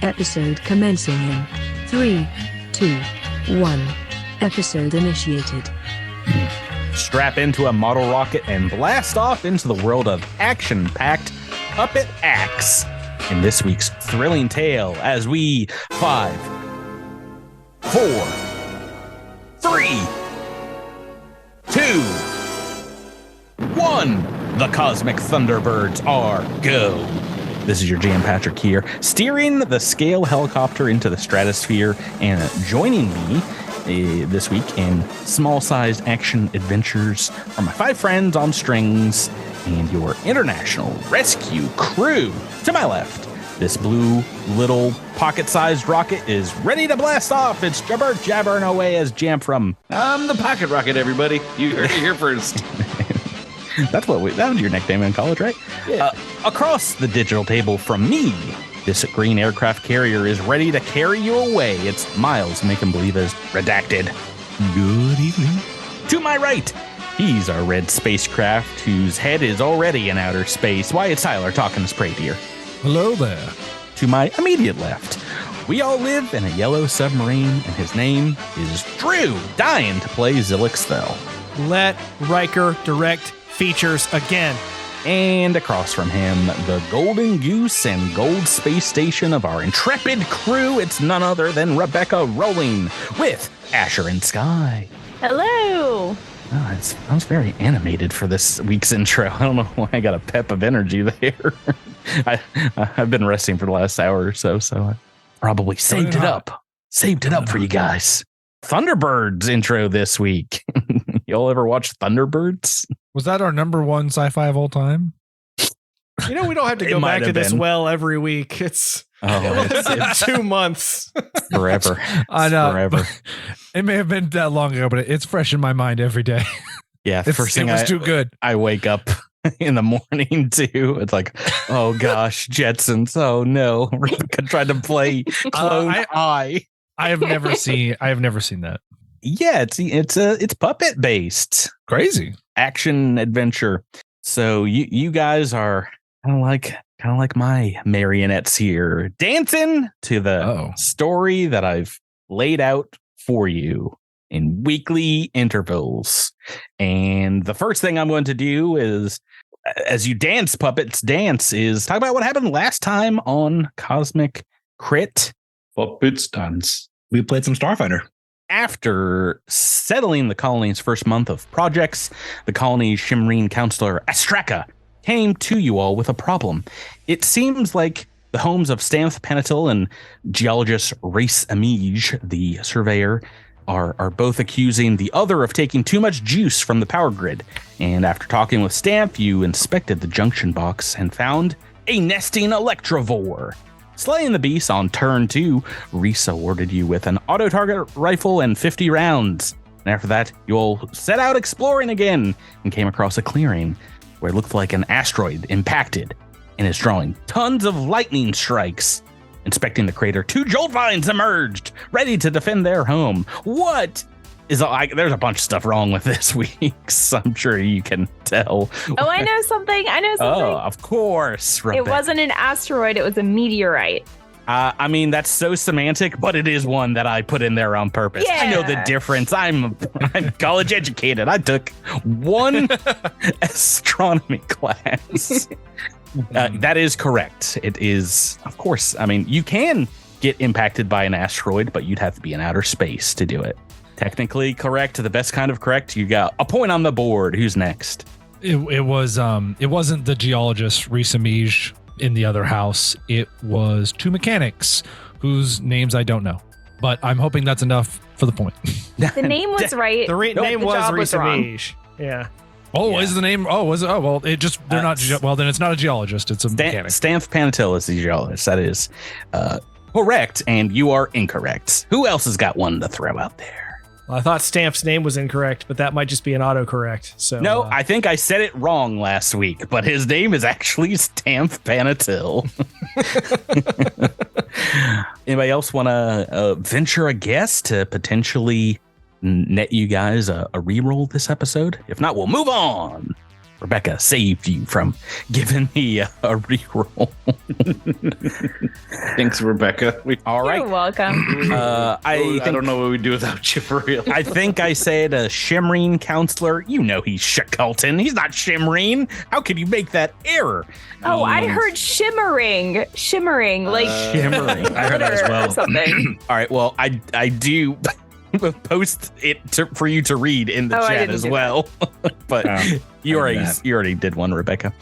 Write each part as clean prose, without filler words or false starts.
Episode commencing in 3, 2, 1. Episode initiated. Strap into a model rocket and blast off into the world of action-packed puppet acts in this week's thrilling tale as we 5, 4, 3, 2, 1. The Cosmic Thunderbirds are go. This is your GM Patrick here, steering the scale helicopter into the stratosphere, and joining me this week in small-sized action adventures are my 5 friends on strings and your international rescue crew. To my left, this blue little pocket-sized rocket is ready to blast off. It's jabbering away as Jam from... I'm the pocket rocket, everybody. You heard it here first. that was your nickname in college, right? Yeah. Across the digital table from me, this green aircraft carrier is ready to carry you away. It's Miles, make him believe as redacted. Good evening. To my right, he's our red spacecraft whose head is already in outer space. Why, it's Tyler talking to Praedir. Hello there. To my immediate left, we all live in a yellow submarine, and his name is Drew, dying to play Zilixthel. Let Riker direct features again. And across from him, the golden goose and gold space station of our intrepid crew, it's none other than Rebecca Rolling with Asher and Sky. Hello. Oh, I was very animated for this week's intro. I don't know why I got a pep of energy there. I've been resting for the last hour or so I probably saved it up for you guys. Thunderbirds intro this week. Y'all ever watch Thunderbirds? Was that our number one sci-fi of all time? You know, we don't have to go back to this well every week. It's 2 months. Forever. I know. Forever. It may have been that long ago, but it's fresh in my mind every day. Yeah, first thing it was too good. I wake up in the morning too. It's like, oh gosh, Jetsons. Oh no, Rebecca tried to play Clone I have never seen that. Yeah, it's puppet based, crazy action adventure. So you guys are kind of like my marionettes here, dancing to the story that I've laid out for you in weekly intervals. And the first thing I'm going to do is, as you dance, puppets dance, is talk about what happened last time on Cosmic Crit. Puppets dance. We played some Starfighter. After settling the colony's first month of projects, the colony's Shimrine counselor, Astraka, came to you all with a problem. It seems like the homes of Stanth Penitil and geologist Race Amige, the surveyor, are both accusing the other of taking too much juice from the power grid. And after talking with Stamp, you inspected the junction box and found a nesting Electrovore. Slaying the beast on turn 2, Reese awarded you with an auto-target rifle and 50 rounds. And after that, you all set out exploring again and came across a clearing where it looked like an asteroid impacted and is drawing tons of lightning strikes. Inspecting the crater, 2 joltvines emerged, ready to defend their home. There's a bunch of stuff wrong with this week's. I'm sure you can tell. Oh, I know something. Oh, of course, Rebecca. It wasn't an asteroid. It was a meteorite. I mean, that's so semantic, but it is one that I put in there on purpose. Yeah. I know the difference. I'm college educated. I took one astronomy class. That is correct. It is, of course. I mean, you can get impacted by an asteroid, but you'd have to be in outer space to do it. Technically correct, the best kind of correct. You got a point on the board. Who's next? It wasn't the geologist Reese Amige in the other house. It was 2 mechanics whose names I don't know, but I'm hoping that's enough for the point. The name was right. The name was Reese Amige. Yeah. Oh, yeah. Is the name? Oh, was it? Oh, well, it just, they're not, well, then it's not a geologist. It's a mechanic. Stanth Panitil is the geologist. That is correct, and you are incorrect. Who else has got one to throw out there? Well, I thought Stamp's name was incorrect, but that might just be an autocorrect. So no, I think I said it wrong last week, but his name is actually Stamp Panitil. Anybody else want to venture a guess to potentially net you guys a reroll this episode? If not, we'll move on. Rebecca saved you from giving me a reroll. Thanks, Rebecca. All right. You're welcome. I don't know what we'd do without you for real. I think I said a Shimreen counselor. You know he's Shakulton. He's not Shimreen. How could you make that error? Oh, I heard shimmering, like shimmering. I heard that as well. or something. All right. Well, I do post it for you to read in the chat as well. But you already did one, Rebecca.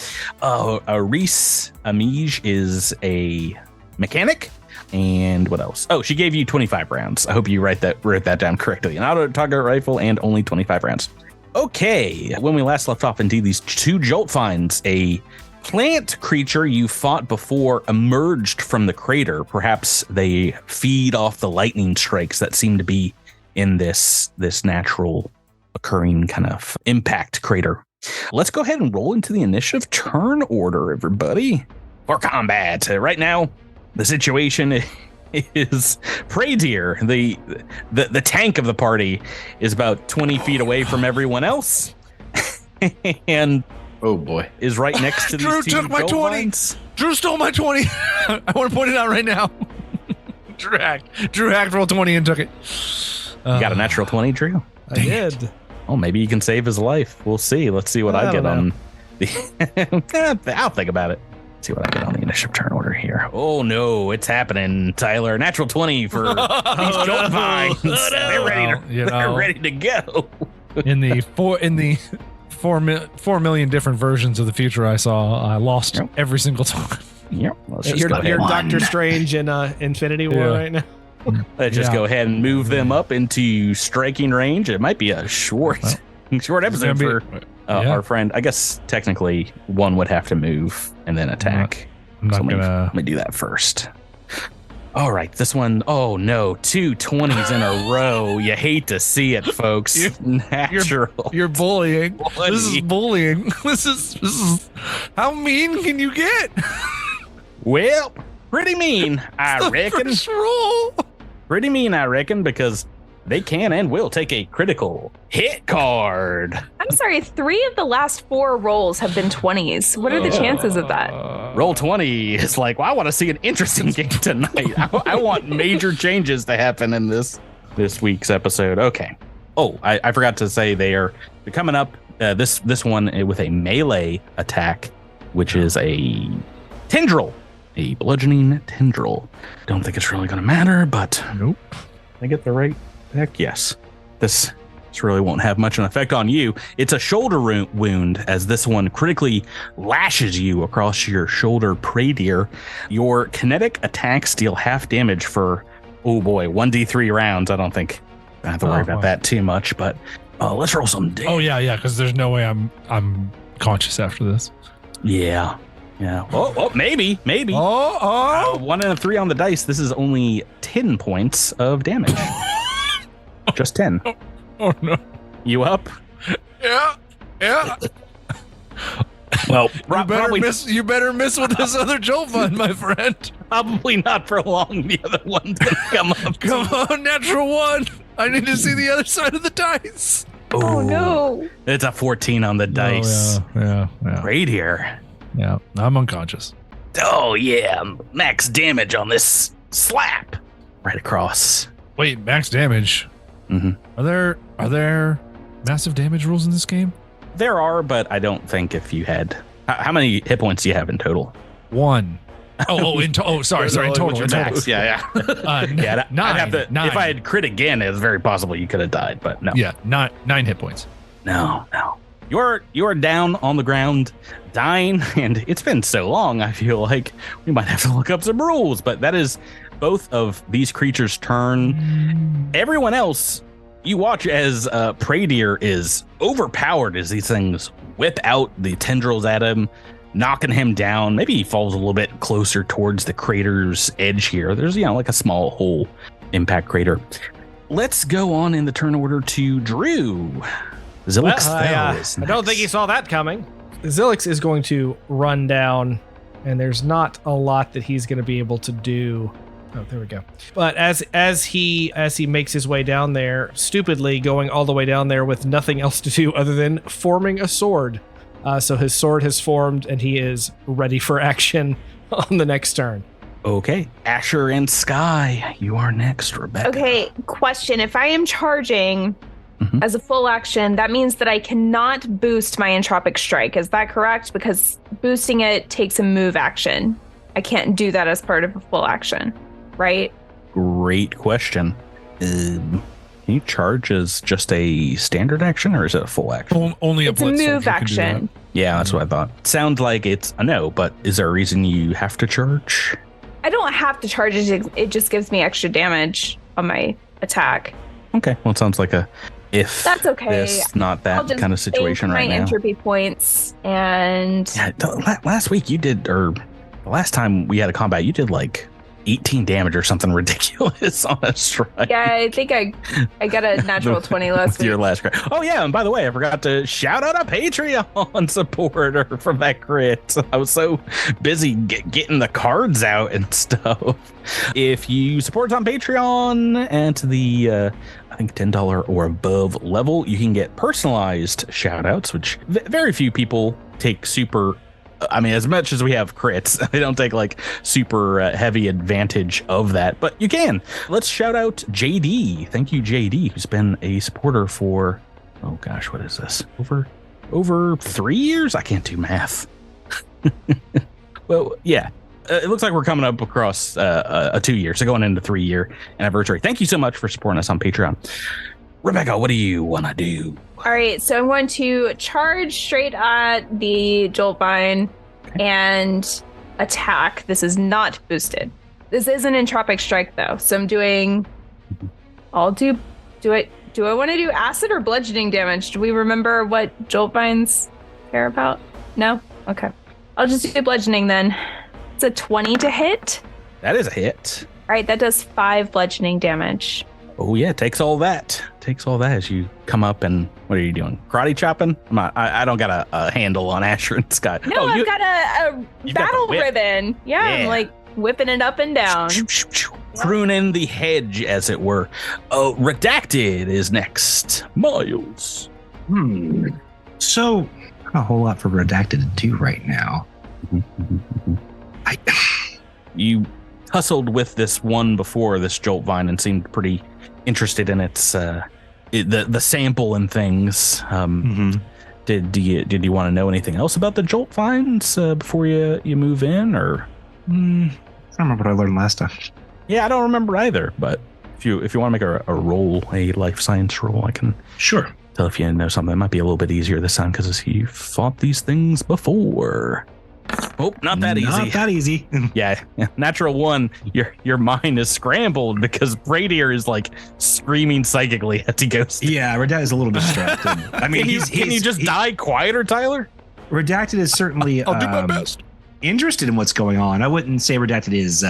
Reese Amige is a mechanic. And what else? Oh, she gave you 25 rounds. I hope you wrote that down correctly. An auto target rifle and only 25 rounds. Okay. When we last left off, indeed, these two joltvines, a plant creature you fought before, emerged from the crater. Perhaps they feed off the lightning strikes that seem to be in this natural occurring kind of impact crater. Let's go ahead and roll into the initiative turn order, everybody, for combat. Right now, the situation is Praedir, the tank of the party, is about 20 feet away from everyone else, and oh boy, is right next to Drew these two took my 20. joltvines. Drew stole my 20. I want to point it out right now. Drew hacked roll 20 and took it. You got a natural 20, Drew? I did. Oh, maybe you can save his life. We'll see. Let's see what I get on the. I'll think about it. See what I get on the initiative turn order here. Oh no, it's happening, Tyler. Natural 20 for these joltvines. They're ready to go. In the 4 million different versions of the future I saw, I lost every single time. Yep. You're Doctor Strange in Infinity War right now. Let's just go ahead and move them up into striking range. It might be a short episode for our friend. I guess technically one would have to move and then attack. Let me do that first. All right, this one. Oh no, 2 20s in a row. You hate to see it, folks. You're bullying. This is bullying. This is how mean can you get? Well, pretty mean, I reckon. First roll. Pretty mean, I reckon, because they can and will take a critical hit card. I'm sorry, 3 of the last 4 rolls have been 20s. What are the chances of that? Roll 20 is like, well, I want to see an interesting game tonight. I want major changes to happen in this week's episode. Okay. Oh, I forgot to say they're coming up. This one with a melee attack, which is a tendril. A bludgeoning tendril. Don't think it's really going to matter, but nope. I get the right deck. Yes. This really won't have much of an effect on you. It's a shoulder wound, as this one critically lashes you across your shoulder, Praedir. Your kinetic attacks deal half damage for, 1d3 rounds. I don't think I have to worry about that too much, but let's roll some damage. Oh, yeah, because there's no way I'm conscious after this. Yeah. Yeah. Oh, maybe. 1 and a 3 on the dice. This is only 10 points of damage. Just 10. Oh no. You up? Yeah. Well, you better miss with this other joltvine, my friend. Probably not for long. The other one's gonna come up. Come on, natural 1. I need to see the other side of the dice. Oh no. It's a 14 on the dice. Yeah. Right here. Yeah, I'm unconscious. Oh yeah, max damage on this slap right across. Wait, max damage? Mm-hmm. Are there massive damage rules in this game? There are, but I don't think if you had. How many hit points do you have in total? 1. Sorry, in total. Max. Yeah. Yeah, 9. I'd have to, 9. if I had crit again, it's very possible you could have died, but no. Yeah, 9 hit points. No. You're down on the ground, dying, and it's been so long, I feel like we might have to look up some rules, but that is both of these creatures' turn. Everyone else, you watch as Praedir is overpowered as these things whip out the tendrils at him, knocking him down. Maybe he falls a little bit closer towards the crater's edge here. There's, like a small hole impact crater. Let's go on in the turn order to Drew. Zilix I don't think he saw that coming. Zilix is going to run down, and there's not a lot that he's going to be able to do. Oh, there we go. But as he makes his way down there, stupidly going all the way down there with nothing else to do other than forming a sword. So his sword has formed, and he is ready for action on the next turn. Okay. Asher and Sky, you are next, Rebecca. Okay, question. If I am charging as a full action, that means that I cannot boost my entropic strike. Is that correct? Because boosting it takes a move action. I can't do that as part of a full action, right? Great question. Can you charge as just a standard action, or is it a full action? Only It's a move action. Yeah, that's what I thought. Sounds like it's a no, but is there a reason you have to charge? I don't have to charge it. It just gives me extra damage on my attack. Okay, well, it sounds like a if That's okay. this, not that I'll just kind of situation bank right my now. entropy points and Yeah, last week you did, or the last time we had a combat, you did like 18 damage or something ridiculous on a strike. yeah, I think I got a natural 20 last With your week. last crit. Oh yeah, and by the way, I forgot to shout out a Patreon supporter from that crit. I was so busy getting the cards out and stuff. If you support us on Patreon and to the I think $10 or above level, you can get personalized shout outs, which very few people take super. I mean, as much as we have crits, they don't take like super heavy advantage of that, but you can. Let's shout out JD. Thank you, JD, who's been a supporter for, oh gosh, what is this? Over 3 years? I can't do math. Well, yeah. It looks like we're coming up across a 2 year, so going into 3 year anniversary. Thank you so much for supporting us on Patreon. Rebecca, what do you want to do? All right, so I'm going to charge straight at the joltvine and attack. This is not boosted. This is an entropic strike though, so I'm doing. I'll do. Do I want to do acid or bludgeoning damage? Do we remember what joltvines care about? No. Okay. I'll just do bludgeoning then. It's a 20 to hit. That is a hit. All right, that does 5 bludgeoning damage. Oh yeah, takes all that as you come up and what are you doing? Karate chopping? I don't got a handle on Asher and Sky. No, I've got a you've got the battle whip. ribbon. Yeah, I'm like whipping it up and down. Pruning the hedge, as it were. Redacted is next. Miles. So, not a whole lot for Redacted to do right now. You tussled with this one before, this joltvine, and seemed pretty interested in its the sample and things. Did you want to know anything else about the joltvines before you move in, or? I don't remember what I learned last time. Yeah, I don't remember either. But if you want to make a roll, a life science roll, I can Sure. tell if you know something. It might be a little bit easier this time because you fought these things before. Oh, not that easy. Not that easy. Yeah, natural 1. Your mind is scrambled because Praedir is like screaming psychically as he goes. Yeah, Redacted is a little distracted. I mean, Can you just die quieter, Tyler? Redacted is certainly I'll do my best. interested in what's going on. I wouldn't say Redacted is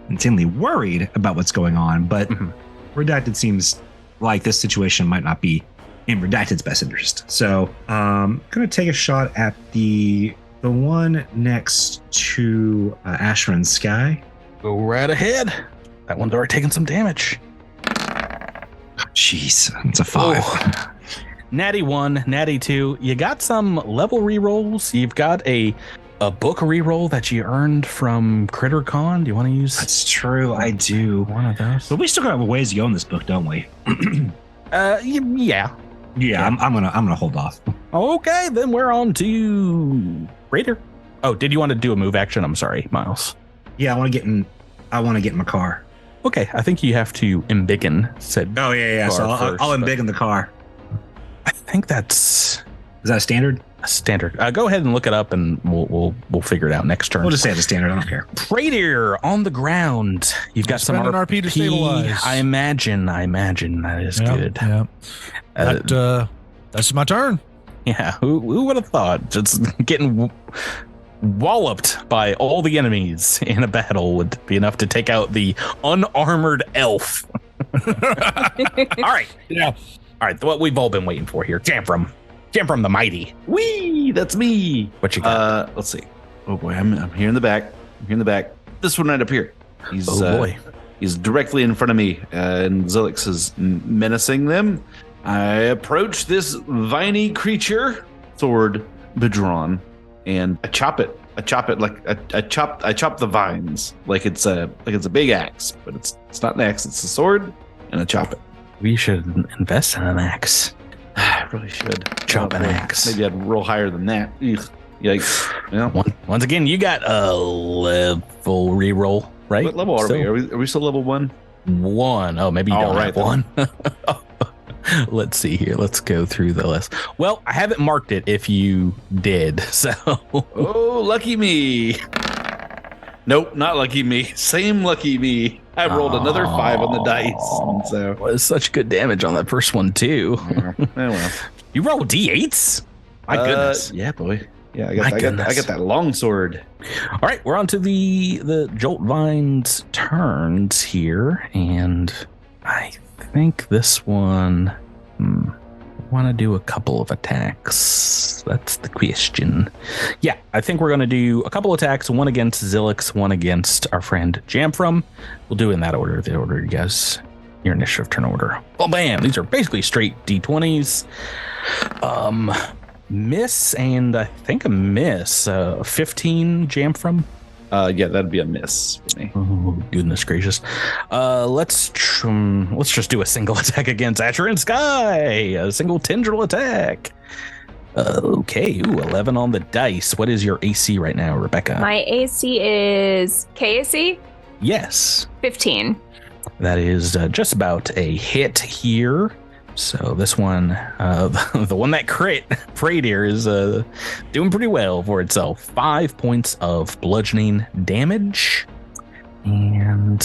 insanely worried about what's going on, but Redacted seems like this situation might not be in Redacted's best interest. So I'm going to take a shot at the one next to Asher and Sky. Go right ahead. That one's already taken some damage. Jeez, it's a 5. Oh. Natty 1, Natty 2. You got some level rerolls. You've got a book reroll that you earned from CritterCon. Do you want to use? That's true. I do. One of those. But we still got a ways to go in this book, don't we? Yeah. Yeah, I'm gonna hold off. Okay, then we're on to Praedir. Oh, did you want to do a move action? I'm sorry, Miles. Yeah, I want to get in my car. Okay, I think you have to embiggen said. Oh yeah. So car I'll first, embiggen the car. I think that's Is that a standard? a standard. Go ahead and look it up, and we'll figure it out next turn. We'll just say it's a standard. I don't care. Praedir on the ground. You've got some Spend an RP to stabilize. I imagine that is good. Yeah. That's my turn. Yeah, who would have thought just getting walloped by all the enemies in a battle would be enough to take out the unarmored elf. All right. Yeah. All right, what we've all been waiting for here. Jamfram the mighty. Wee, that's me. What you got? Let's see. Oh boy, I'm here in the back. This one right up here. He's boy. He's directly in front of me, and Zilix is menacing them. I approach this viney creature sword be drawn, and I chop it. I chop it like I chop the vines like it's a big axe, but it's not an axe. It's a sword, and I chop it. We should invest in an axe. I really should Chop an axe. Maybe I'd roll higher than that. Ugh. Yikes. Yeah. Once again, you got a level reroll, right? What level are we? Are we still level 1? 1. Oh, maybe you don't right, have 1. Let's see here. Let's go through the list. Well, I haven't marked it if you did. So. Oh, lucky me. Nope, not lucky me. Same lucky me. I rolled another 5 on the dice. And so was such good damage on that first one too. well. You rolled d8s? My goodness. Yeah, boy. Yeah, I got that long sword. All right, we're on to the Joltvine's turns here, and I think this one want to do a couple of attacks. That's the question. Yeah, I think we're going to do a couple attacks, one against Zilix, one against our friend Jamfram. We'll do it in that order, the order you guys, your initiative turn order. Well, bam, these are basically straight D20s. Miss, and I think a miss. 15 Jamfram. Yeah, that'd be a miss for me. Oh, goodness gracious. Let's just do a single attack against Asher and Sky. A single tendril attack. Okay, 11 on the dice. What is your AC right now, Rebecca? My AC is KAC? Yes. 15. That is just about a hit here. So this one, the one that crit, Praedir, is doing pretty well for itself. 5 points of bludgeoning damage. And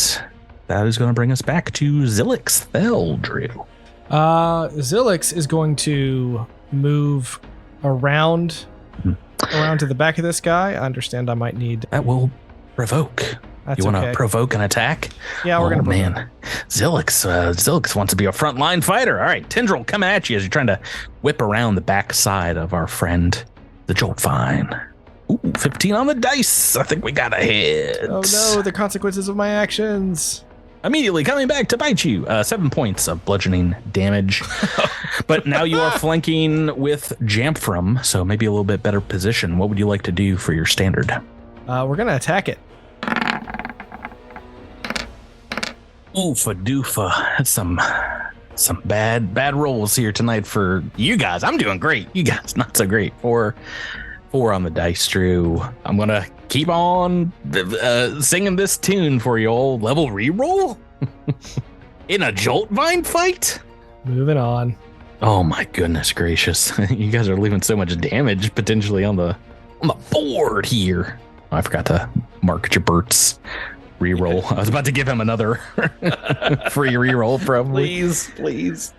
that is going to bring us back to Zilix Theldrew. Zilix is going to move around to the back of this guy. I understand I might need... That will provoke. That's you want to okay. provoke an attack? Yeah, we're going to man. Zilix wants to be a frontline fighter. All right, Tendril coming at you as you're trying to whip around the backside of our friend, the Joltvine. Ooh, 15 on the dice. I think we got a hit. Oh no, the consequences of my actions. Immediately coming back to bite you. 7 points of bludgeoning damage. But now you are flanking with Jamfram, so maybe a little bit better position. What would you like to do for your standard? We're going to attack it. Oofa doofa. That's some bad rolls here tonight for you guys. I'm doing great. You guys not so great. Four on the dice, Drew. I'm gonna keep on singing this tune for you all. Level reroll in a Joltvine fight. Moving on. Oh my goodness gracious! You guys are leaving so much damage potentially on the board here. I forgot to mark Jabert's reroll. I was about to give him another free reroll, probably. Please.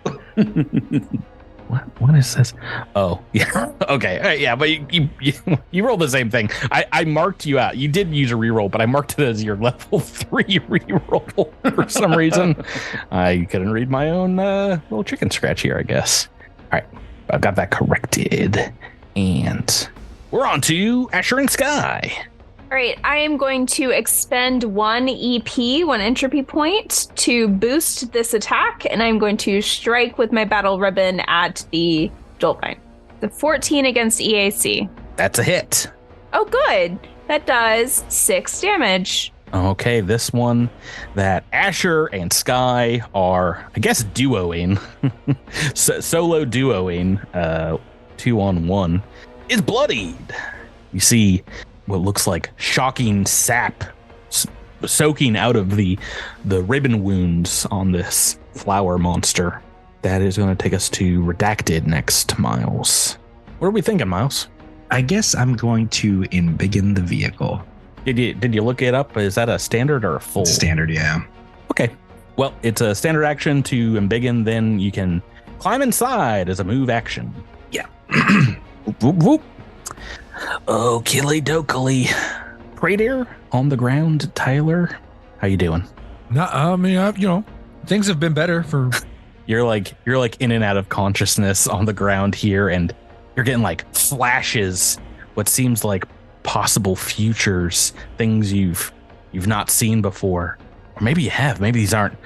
What is this? Oh, yeah. Okay. All right, yeah, but you rolled the same thing. I marked you out. You did use a reroll, but I marked it as your level 3 reroll for some reason. I couldn't read my own little chicken scratch here, I guess. All right. I've got that corrected. And we're on to Asher and Sky. All right, I am going to expend 1 EP, 1 entropy point, to boost this attack, and I'm going to strike with my battle ribbon at the Joltvine. The 14 against EAC. That's a hit. Oh, good. That does 6 damage. Okay, this one that Asher and Sky are, I guess, duoing, solo duoing, 2-on-1, is bloodied. You see what looks like shocking sap soaking out of the ribbon wounds on this flower monster. That is going to take us to Redacted next, Miles. What are we thinking, Miles? I guess I'm going to embiggen the vehicle. Did you look it up? Is that a standard or a full? Standard, yeah. Okay. Well, it's a standard action to embiggen. Then you can climb inside as a move action. Yeah. Whoop, whoop, whoop. Okily dokily. Praedir on the ground. Tyler, how you doing? No, I mean, things have been better for. You're like in and out of consciousness on the ground here, and you're getting like flashes, what seems like possible futures, things you've not seen before, or maybe you have. Maybe these aren't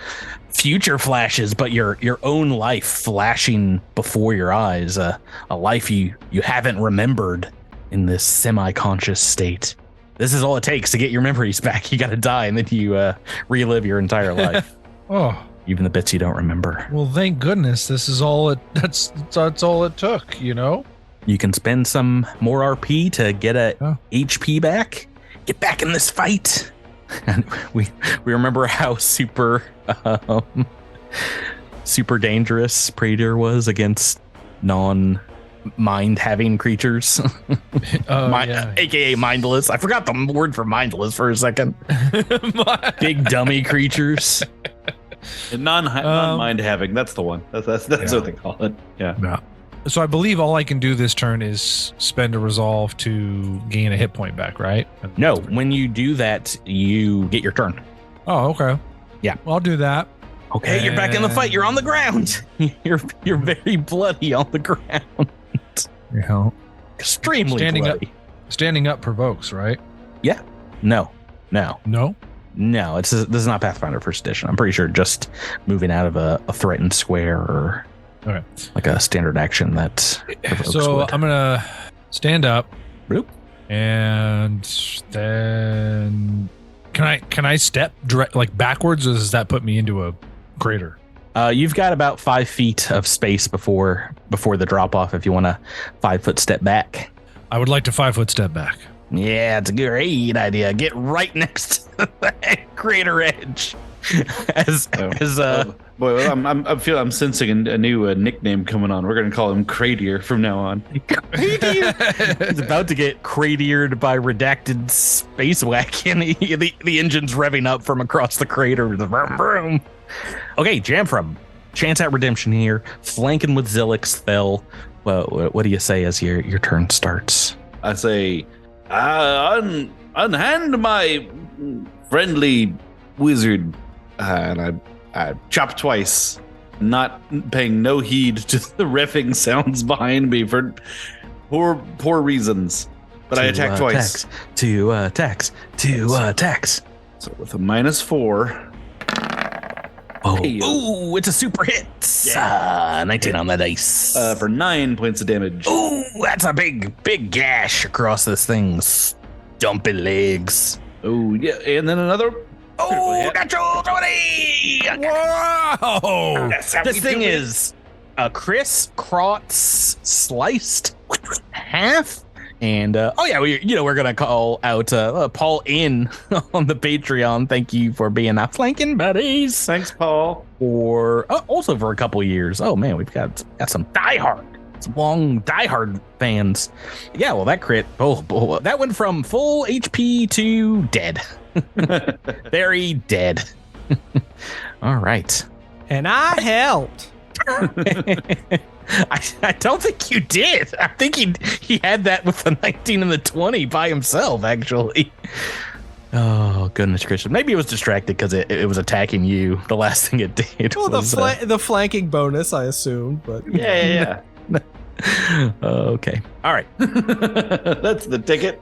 future flashes, but your own life flashing before your eyes, a life you haven't remembered in this semi-conscious state. This is all it takes to get your memories back. You got to die, and then you relive your entire life, Oh, even the bits you don't remember. well, thank goodness this is all it. That's all it took. You know. You can spend some more RP to get a Oh. HP back. Get back in this fight. And we remember how super dangerous Praedir was against non-mind having creatures. Yeah. AKA mindless. I forgot the word for mindless for a second. Big dummy creatures. Non-mind having. That's the one. That's what they call it. Yeah. Yeah. So I believe all I can do this turn is spend a resolve to gain a hit point back, right? No, when you do that, you get your turn. Oh, okay. Yeah. Well, I'll do that. Okay, you're back in the fight. You're on the ground. You're very bloody on the ground. Yeah. Extremely Standing bloody. Standing up provokes, right? No. No. This is not Pathfinder First Edition. I'm pretty sure just moving out of a threatened square or Okay. like a standard action that provokes So would. I'm gonna stand up, Bloop. and then can I step direct like backwards, or does that put me into a crater? You've got about 5 feet of space before the drop off if you want a 5-foot step back. I would like to 5-foot step back. Yeah, it's a great idea. Get right next to the crater edge. Boy, I'm sensing a new nickname coming on. We're gonna call him Praedir from now on. He's about to get cratiered by redacted space whack, and the engine's revving up from across the crater. The vroom, vroom. Okay, Jamfram, chance at redemption here, flanking with Zilix. Thel, well, what do you say as your turn starts? I say, unhand my friendly wizard, and I chop twice, not paying no heed to the reffing sounds behind me for poor reasons. But I attack twice. Two attacks. So with a -4. Oh, Hey, ooh, it's a super hit. Yeah. 19 on the dice. For 9 points of damage. Ooh, that's a big gash across this thing's dumpy legs. Oh yeah, and then another. Oh, natural 20! Whoa! This thing is a criss-cross sliced half. And we're gonna call out Paul in on the Patreon. Thank you for being our flanking buddies. Thanks, Paul. Or also for a couple years. Oh man, we've got some long diehard fans. Yeah, well that crit. Oh, that went from full HP to dead. Very dead. All right. And I helped. I don't think you did. I think he had that with the 19 and the 20 by himself, actually. Oh, goodness gracious. Maybe it was distracted because it was attacking you. The last thing it did Well, was... the flanking bonus, I assumed, but Yeah. Okay. All right. That's the ticket.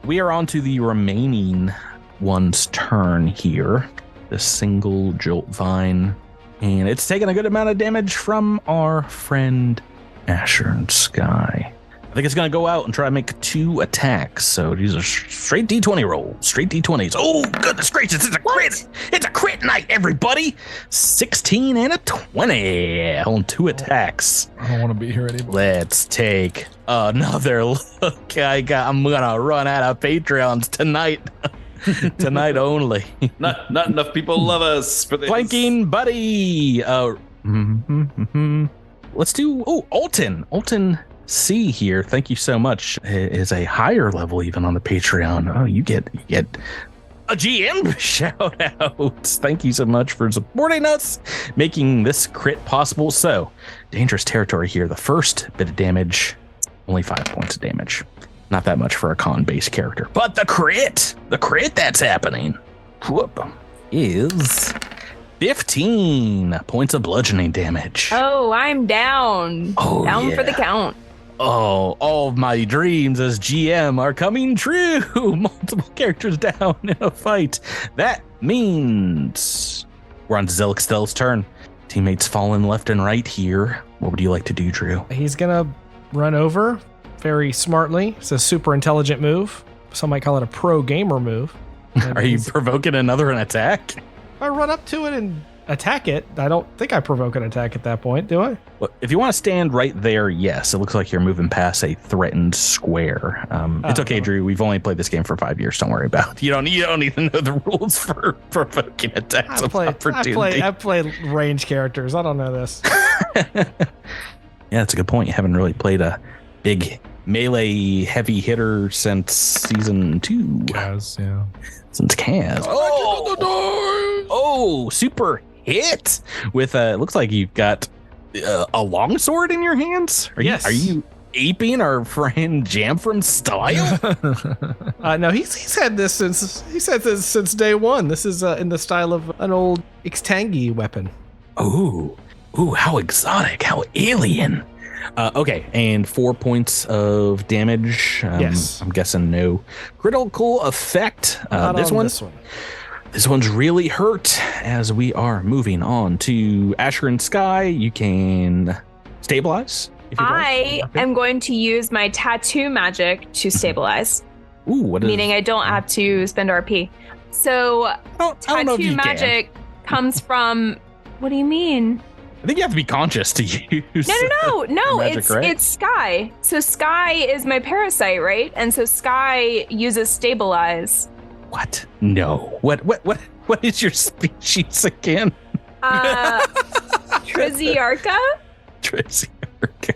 We are on to the remaining one's turn here. The single joltvine. And it's taken a good amount of damage from our friend Asher and Sky. I think it's going to go out and try to make 2 attacks. So these are straight D20 rolls. Straight D20s. Oh, goodness gracious. It's a crit. It's a crit night, everybody. 16 and a 20 on 2 attacks. I don't want to be here anymore. Let's take another look. I'm going to run out of Patreons tonight. Tonight only. Not enough people love us for this. Flanking buddy. Let's do Alton C here. Thank you so much. It is a higher level even on the Patreon. Oh, you get a GM shout out. Thank you so much for supporting us, making this crit possible. So dangerous territory here. The first bit of damage, only 5 points of damage. Not that much for a con-based character. But the crit that's happening is 15 points of bludgeoning damage. Oh, I'm down. Oh, down yeah. for the count. Oh, all of my dreams as GM are coming true. Multiple characters down in a fight. That means We're on Zilixtel's turn. Teammates falling left and right here. What would you like to do, Drew? He's gonna run over very smartly. It's a super intelligent move. Some might call it a pro gamer move. And Are you provoking an attack? I run up to it and attack it. I don't think I provoke an attack at that point, do I? Well, if you want to stand right there, yes. It looks like you're moving past a threatened square. It's okay, Drew. We've only played this game for 5 years. Don't worry about it. You don't even know the rules for provoking attacks of opportunity. I play range characters. I don't know this. Yeah, that's a good point. You haven't really played a big melee heavy hitter since season 2. Kaz, yeah. Since Kaz. Oh, super hit with looks like you've got a longsword in your hands. Are you aping our friend Jamfram's style? No, he's had this since day one. This is in the style of an old Ixtangi weapon. Ooh, how exotic, how alien. Okay, and 4 points of damage. Yes. I'm guessing no critical effect. This one's really hurt. As we are moving on to Asher and Sky, you can stabilize. If you'd like. I am going to use my tattoo magic to stabilize. Ooh, meaning I don't have to spend RP. So I don't know if tattoo you magic comes from. What do you mean? I think you have to be conscious to use. No. magic, right? It's Sky. So Sky is my parasite, right? And so Sky uses stabilize. What? No. What is your species again? Triziarca? Triziarca.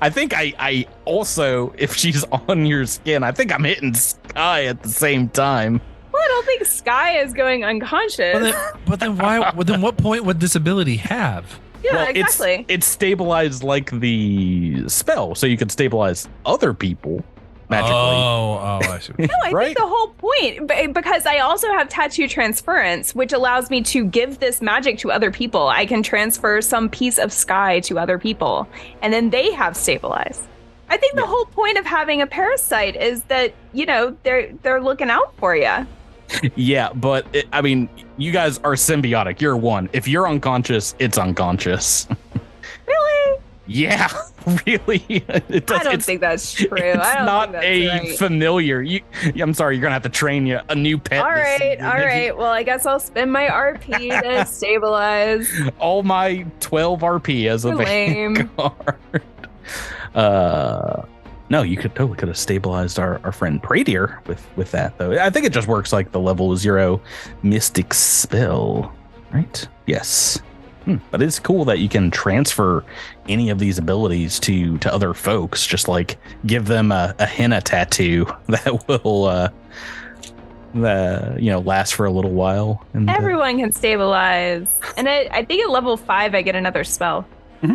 I think I also, if she's on your skin, I think I'm hitting Sky at the same time. Well, I don't think Sky is going unconscious. But then why? Then what point would this ability have? Yeah, well, exactly. It's stabilized like the spell, so you could stabilize other people magically. Oh, I see. No, I think the whole point, because I also have tattoo transference, which allows me to give this magic to other people. I can transfer some piece of Sky to other people, and then they have stabilize. I think the whole point of having a parasite is that, they're looking out for you. Yeah, but you guys are symbiotic. You're one. If you're unconscious, it's unconscious. Really? Yeah, really. I don't think that's true. It's I don't not think that's right. familiar. I'm sorry, you're gonna have to train a new pet. All right. Well, I guess I'll spend my RP to stabilize. All my 12 RP as a Vanguard. No, you could have stabilized our friend Praedir with that though. I think it just works like the level 0 mystic spell, right? Yes. But it's cool that you can transfer any of these abilities to other folks. Just like give them a henna tattoo that will last for a little while. And, everyone can stabilize, and I think at level 5 I get another spell. Mm-hmm.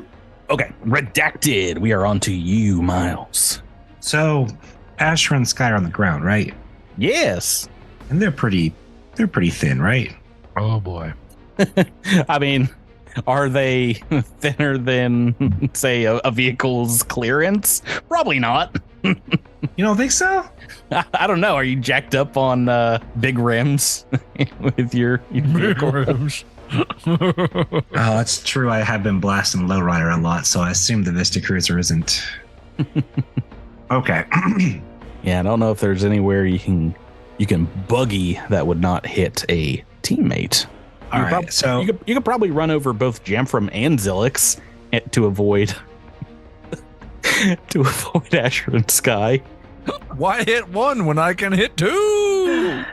Okay, redacted. We are on to you, Miles. So, Asher and Sky are on the ground, right? Yes. And they're pretty thin, right? Oh boy. Are they thinner than, say, a vehicle's clearance? Probably not. You don't think so? I don't know. Are you jacked up on big rims with your vehicle? rims? Oh, that's true. I have been blasting Lowrider a lot, so I assume the Vista Cruiser isn't. Okay. Yeah, I don't know if there's anywhere you can buggy that would not hit a teammate. All right, so you could probably run over both Jamfram and Zilix to avoid Asher and Sky. Why hit one when I can hit two?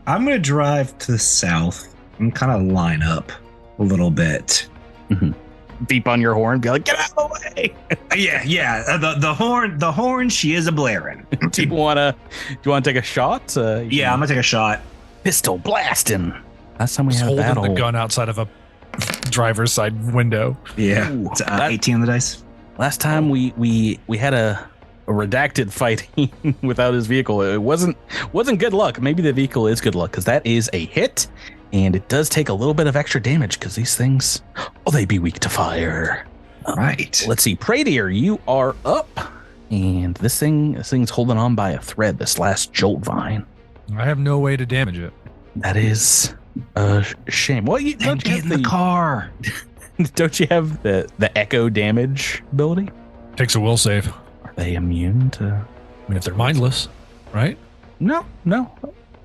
I'm gonna drive to the south and kind of line up a little bit. Mm-hmm. Beep on your horn, be like, "Get out of the way!" Yeah. The horn. She is a blaring. Do you wanna take a shot? Yeah, I'm gonna take a shot. Pistol blasting. Last time we had a holding battle. the gun outside of a driver's side window. Yeah, Ooh, it's 18 on the dice. Last time we had a redacted fighting without his vehicle. It wasn't good luck. Maybe the vehicle is good luck because that is a hit, and it does take a little bit of extra damage because these things, they be weak to fire. Right. Let's see, Praedir, you are up, and this thing's holding on by a thread. This last joltvine. I have no way to damage it. That is Shame. Well, you Then don't you get have in the car. Don't you have the echo damage ability? Takes a will save. Are they immune to? I mean, if they're mindless, right? No.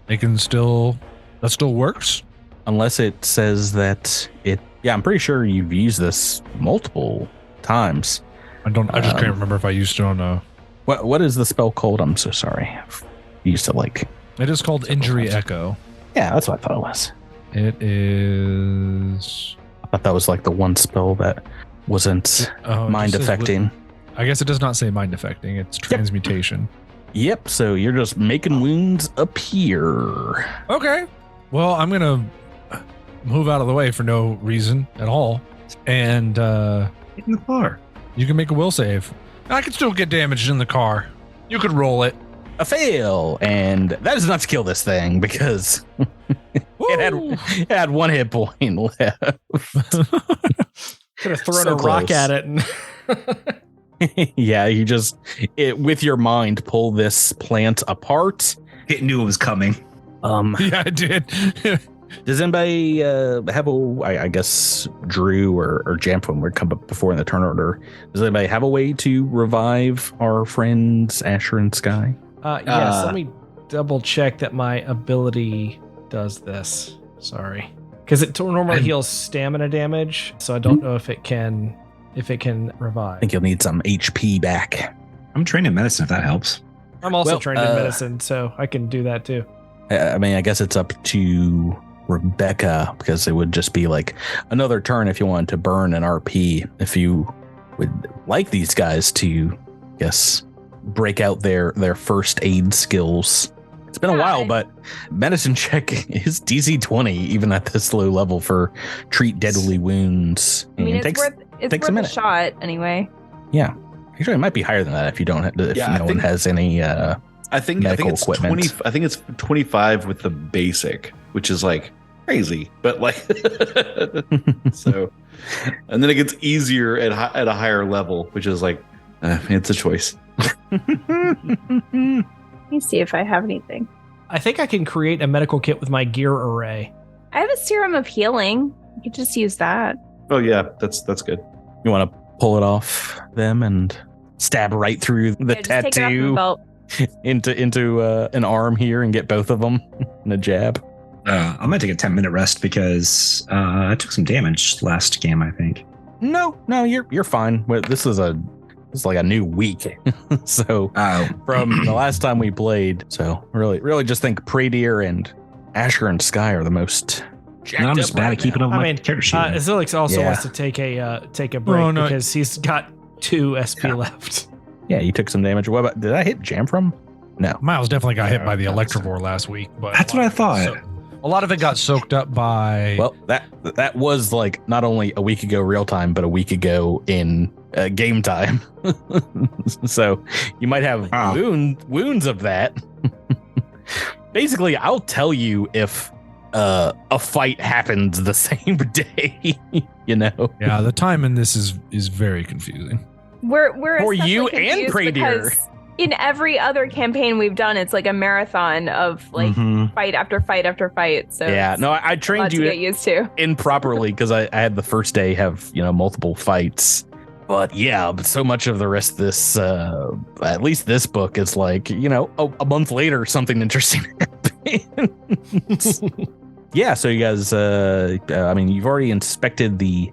They can still. That still works. Unless it says that it. Yeah, I'm pretty sure you've used this multiple times. I just can't remember if I used it on a. What is the spell called? I'm so sorry. I've used to like. It is called Injury Echo. Yeah, that's what I thought it was. It is. I thought that was like the one spell that wasn't mind affecting. I guess it does not say mind affecting. It's transmutation. Yep. So you're just making wounds appear. Okay. Well, I'm gonna move out of the way for no reason at all, and Get in the car. you can make a will save. I can still get damaged in the car. You could roll it. A fail, and that is not to kill this thing because it had 1 hit point left. Could have thrown So a rock close. at it. And Yeah, you just with your mind pull this plant apart. It knew it was coming. Yeah, I did. Does anybody have I guess Drew or Jamfin would come up before in the turn order. Does anybody have a way to revive our friends Asher and Sky? yes, let me double check that my ability does this. Sorry. Because it normally heals stamina damage, so I don't know if it can revive. I think you'll need some HP back. I'm trained in medicine if that helps. I'm also Well, trained in medicine, so I can do that too. I mean, I guess it's up to Rebecca because it would just be like another turn if you wanted to burn an RP. If you would like these guys to, I guess, break out their first aid skills. It's been a while, but medicine check is DC 20 even at this low level for treat deadly wounds. I mean, And it's worth takes a a minute. shot anyway. Yeah, actually, it might be higher than that if you don't. If Yeah, I no one think- has any. I think medical it's equipment. 20. I think it's 25 with the basic, which is like crazy, but like so. And then it gets easier at a higher level, which is like it's a choice. Let me see if I have anything. I think I can create a medical kit with my gear array. I have a serum of healing. You could just use that. Oh yeah, that's good. You want to pull it off them and stab right through the Yeah, just take it off my tattoo belt. into an arm here and get both of them in a jab. I'm going to take a 10-minute rest because I took some damage last game, I think. No, you're fine. This is like a new week. So from the last time we played, so really just think Praedir and Asher and Sky are the most. I'm just bad at keeping up I my mean, character sheet. Zilix also Yeah. wants to take a break Oh, no. because he's got 2 SP left. Yeah, you took some damage. What about? Did I hit Jam from? No. Miles definitely got hit by the Electrovore last week, but That's what I thought. a lot of it got soaked up by. Well, that was like not only a week ago real time, but a week ago in game time. So you might have wounds of that. Basically, I'll tell you if a fight happens the same day. You know. Yeah, the time in this is very confusing. We're For especially you and confused Praedir. because in every other campaign we've done, it's like a marathon of like Mhm. fight after fight after fight. So Yeah. it's No, I a trained lot to you get used to. improperly because I had the first day have multiple fights. But yeah, but so much of the rest of this, at least this book, is like a month later something interesting happens. Yeah, so you guys, I mean, you've already inspected the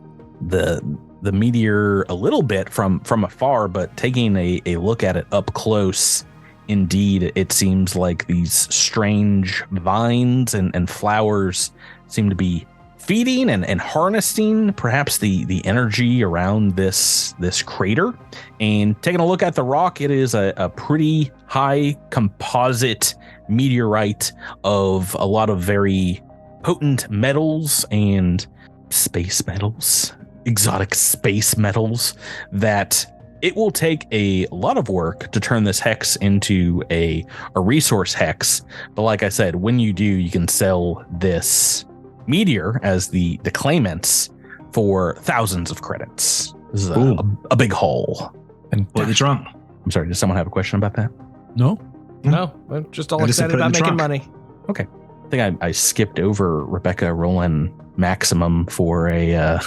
meteor a little bit from afar, but taking a look at it up close, indeed, it seems like these strange vines and flowers seem to be feeding and harnessing perhaps the energy around this crater. And taking a look at the rock, it is a pretty high composite meteorite of a lot of very potent metals and space metals, exotic space metals, that it will take a lot of work to turn this hex into a resource hex. But like I said, when you do, you can sell this meteor as the claimants for thousands of credits. This is a big haul. And Put in the trunk. I'm sorry, does someone have a question about that? no, No, I'm just all I just excited put it in about the making trunk. money. I think I skipped over Rebecca rolling maximum for a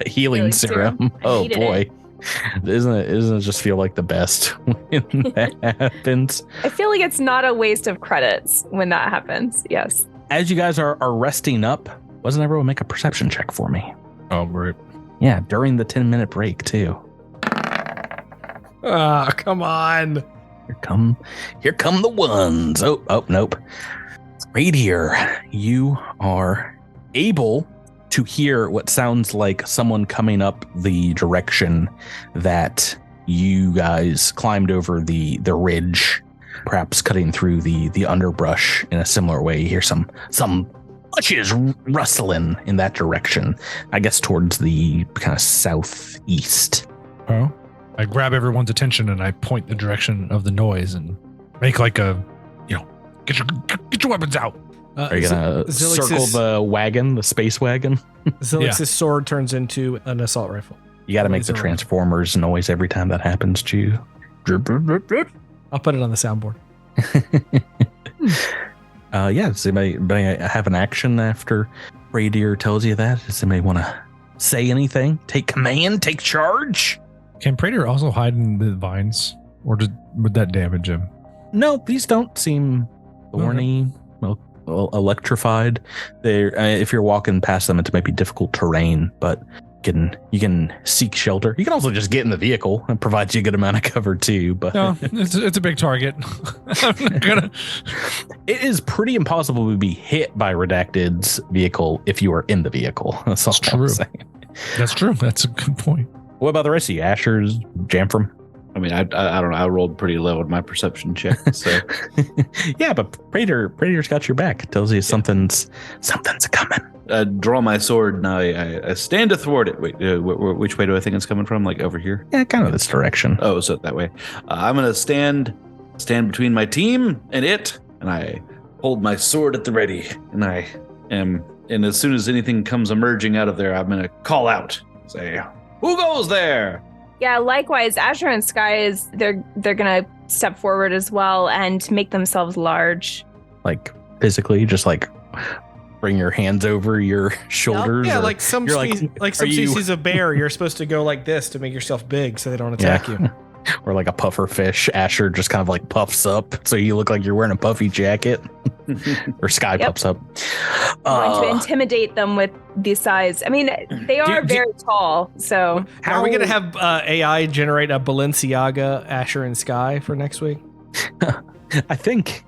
healing serum. Oh boy. Doesn't it just feel like the best when that happens? I feel like it's not a waste of credits when that happens. Yes. As you guys are resting up, wasn't everyone make a perception check for me? Oh, great. Yeah, during the 10-minute break too. Ah, come on. Here come the ones. Oh, nope. Praedir, you are able to hear what sounds like someone coming up the direction that you guys climbed over the ridge, perhaps cutting through the underbrush in a similar way. You hear some bushes rustling in that direction, I guess towards the kind of southeast. Oh, I grab everyone's attention and I point the direction of the noise and make like a, get your weapons out. Are you gonna circle the wagon, the space wagon? Zilix's sword turns into an assault rifle. You got to make the Transformers noise every time that happens to you. I'll put it on the soundboard. Does anybody have an action after Praedir tells you that? Does anybody want to say anything? Take command? Take charge? Can Praedir also hide in the vines? Or would that damage him? No, these don't seem thorny. Well, electrified. If you're walking past them, it might be difficult terrain, but you can seek shelter. You can also just get in the vehicle and provides you a good amount of cover too. But no, it's a big target. I'm not gonna. It is pretty impossible to be hit by Redacted's vehicle if you are in the vehicle. That's all I'm saying. That's true. That's a good point. What about the rest of you? Asher's, Jamfram? I mean, I don't know. I rolled pretty low in my perception check. So yeah, but Praedir's got your back. It tells you something's coming. I draw my sword and I stand athwart it. Wait, which way do I think it's coming from? Like over here? Yeah, kind of this direction. Oh, so that way. I'm gonna stand between my team and it, and I hold my sword at the ready, and as soon as anything comes emerging out of there, I'm gonna call out, say, "Who goes there?" Yeah, likewise, Asher and Sky they're gonna step forward as well and make themselves large. Like physically, just like bring your hands over your shoulders. Yeah, like some species of bear, you're supposed to go like this to make yourself big so they don't attack you. Or like a puffer fish. Asher just kind of like puffs up so you look like you're wearing a puffy jacket. Or Sky puffs up. Going to intimidate them with the size. I mean, they are very tall. So are we going to have AI generate a Balenciaga Asher and Sky for next week? I think.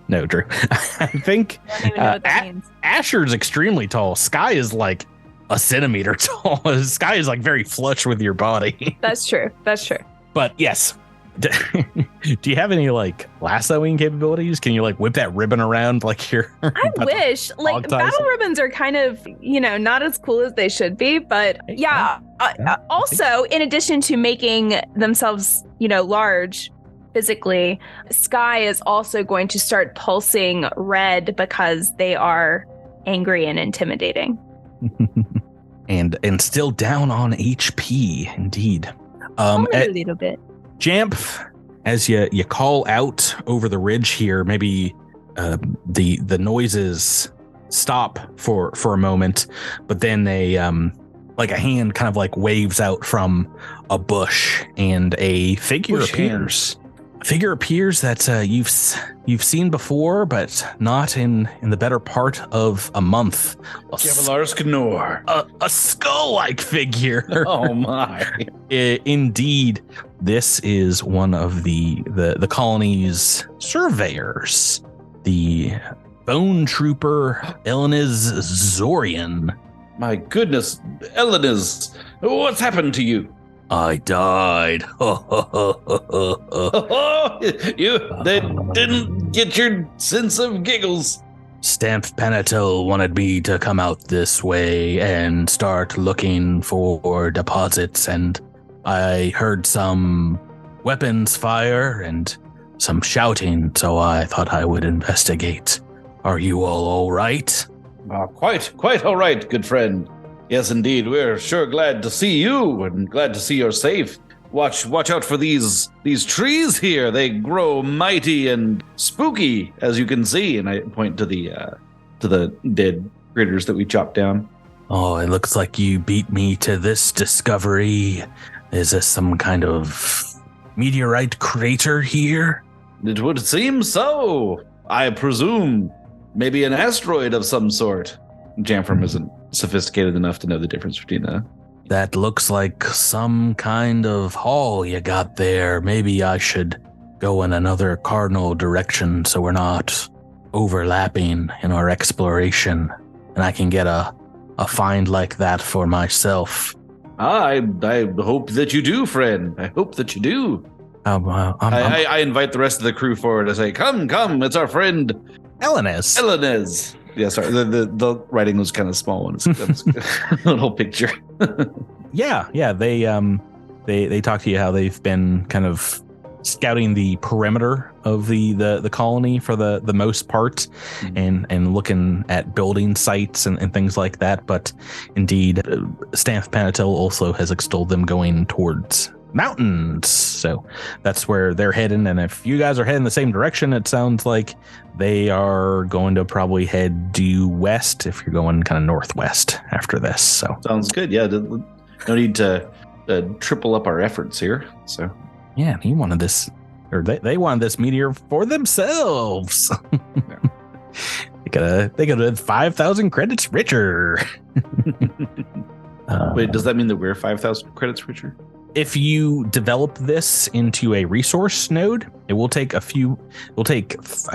No, Drew. I think I don't even know what that means. Asher's extremely tall. Sky is like a centimeter tall. Sky is like very flush with your body. That's true. But yes. Do you have any like lassoing capabilities? Can you like whip that ribbon around like you're I wish. Like battle ribbons are kind of, not as cool as they should be, but yeah. Also, in addition to making themselves, large physically, Sky is also going to start pulsing red because they are angry and intimidating. and still down on HP, indeed. Only a little bit. Jamf, as you call out over the ridge here, maybe the noises stop for a moment, but then like a hand kind of like waves out from a bush and a figure appears. A figure appears that you've seen before, but not in the better part of a month. A skull-like figure. Oh my! Indeed, this is one of the colony's surveyors, the bone trooper Eleniz Zorian. My goodness, Eleniz, what's happened to you? I died. They didn't get your sense of giggles. Stamp Panatel wanted me to come out this way and start looking for deposits, and I heard some weapons fire and some shouting, so I thought I would investigate. Are you all right? Quite all right, good friend. Yes, indeed. We're sure glad to see you and glad to see you're safe. Watch out for these trees here. They grow mighty and spooky, as you can see. And I point to the to the dead critters that we chopped down. Oh, it looks like you beat me to this discovery. Is this some kind of meteorite crater here? It would seem so. I presume maybe an asteroid of some sort. Jamfram isn't sophisticated enough to know the difference between a... That looks like some kind of haul you got there. Maybe I should go in another cardinal direction so we're not overlapping in our exploration, and I can get a find like that for myself. I hope that you do, friend. I hope that you do. I invite the rest of the crew forward to say, come, it's our friend Elenez. Yeah, sorry, the writing was kind of small one. That's a little picture. Yeah, they talk to you how they've been kind of scouting the perimeter of the colony for the most part, and looking at building sites and things like that. But indeed, Stanth Panatil also has extolled them going towards mountains, so that's where they're heading. And if you guys are heading the same direction, it sounds like they are going to probably head due west if you're going kind of northwest after this. So sounds good. Yeah, no need to triple up our efforts here. So yeah, he wanted this, or they wanted this meteor for themselves. They could have 5,000 credits richer. Wait, does that mean that we're 5,000 credits richer? If you develop this into a resource node, it will take I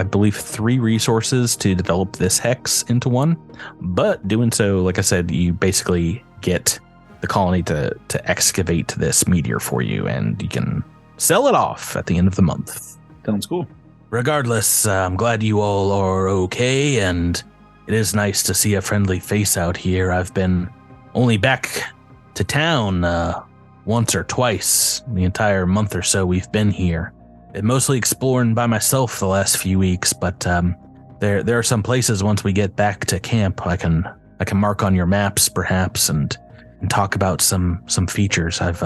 believe 3 resources to develop this hex into one. But doing so, like I said, you basically get the colony to excavate this meteor for you, and you can sell it off at the end of the month. Sounds cool. Regardless, I'm glad you all are okay, and it is nice to see a friendly face out here. I've been only back to town once or twice the entire month or so we've been here. Been mostly exploring by myself the last few weeks, but there are some places once we get back to camp I can mark on your maps perhaps and talk about some features. I've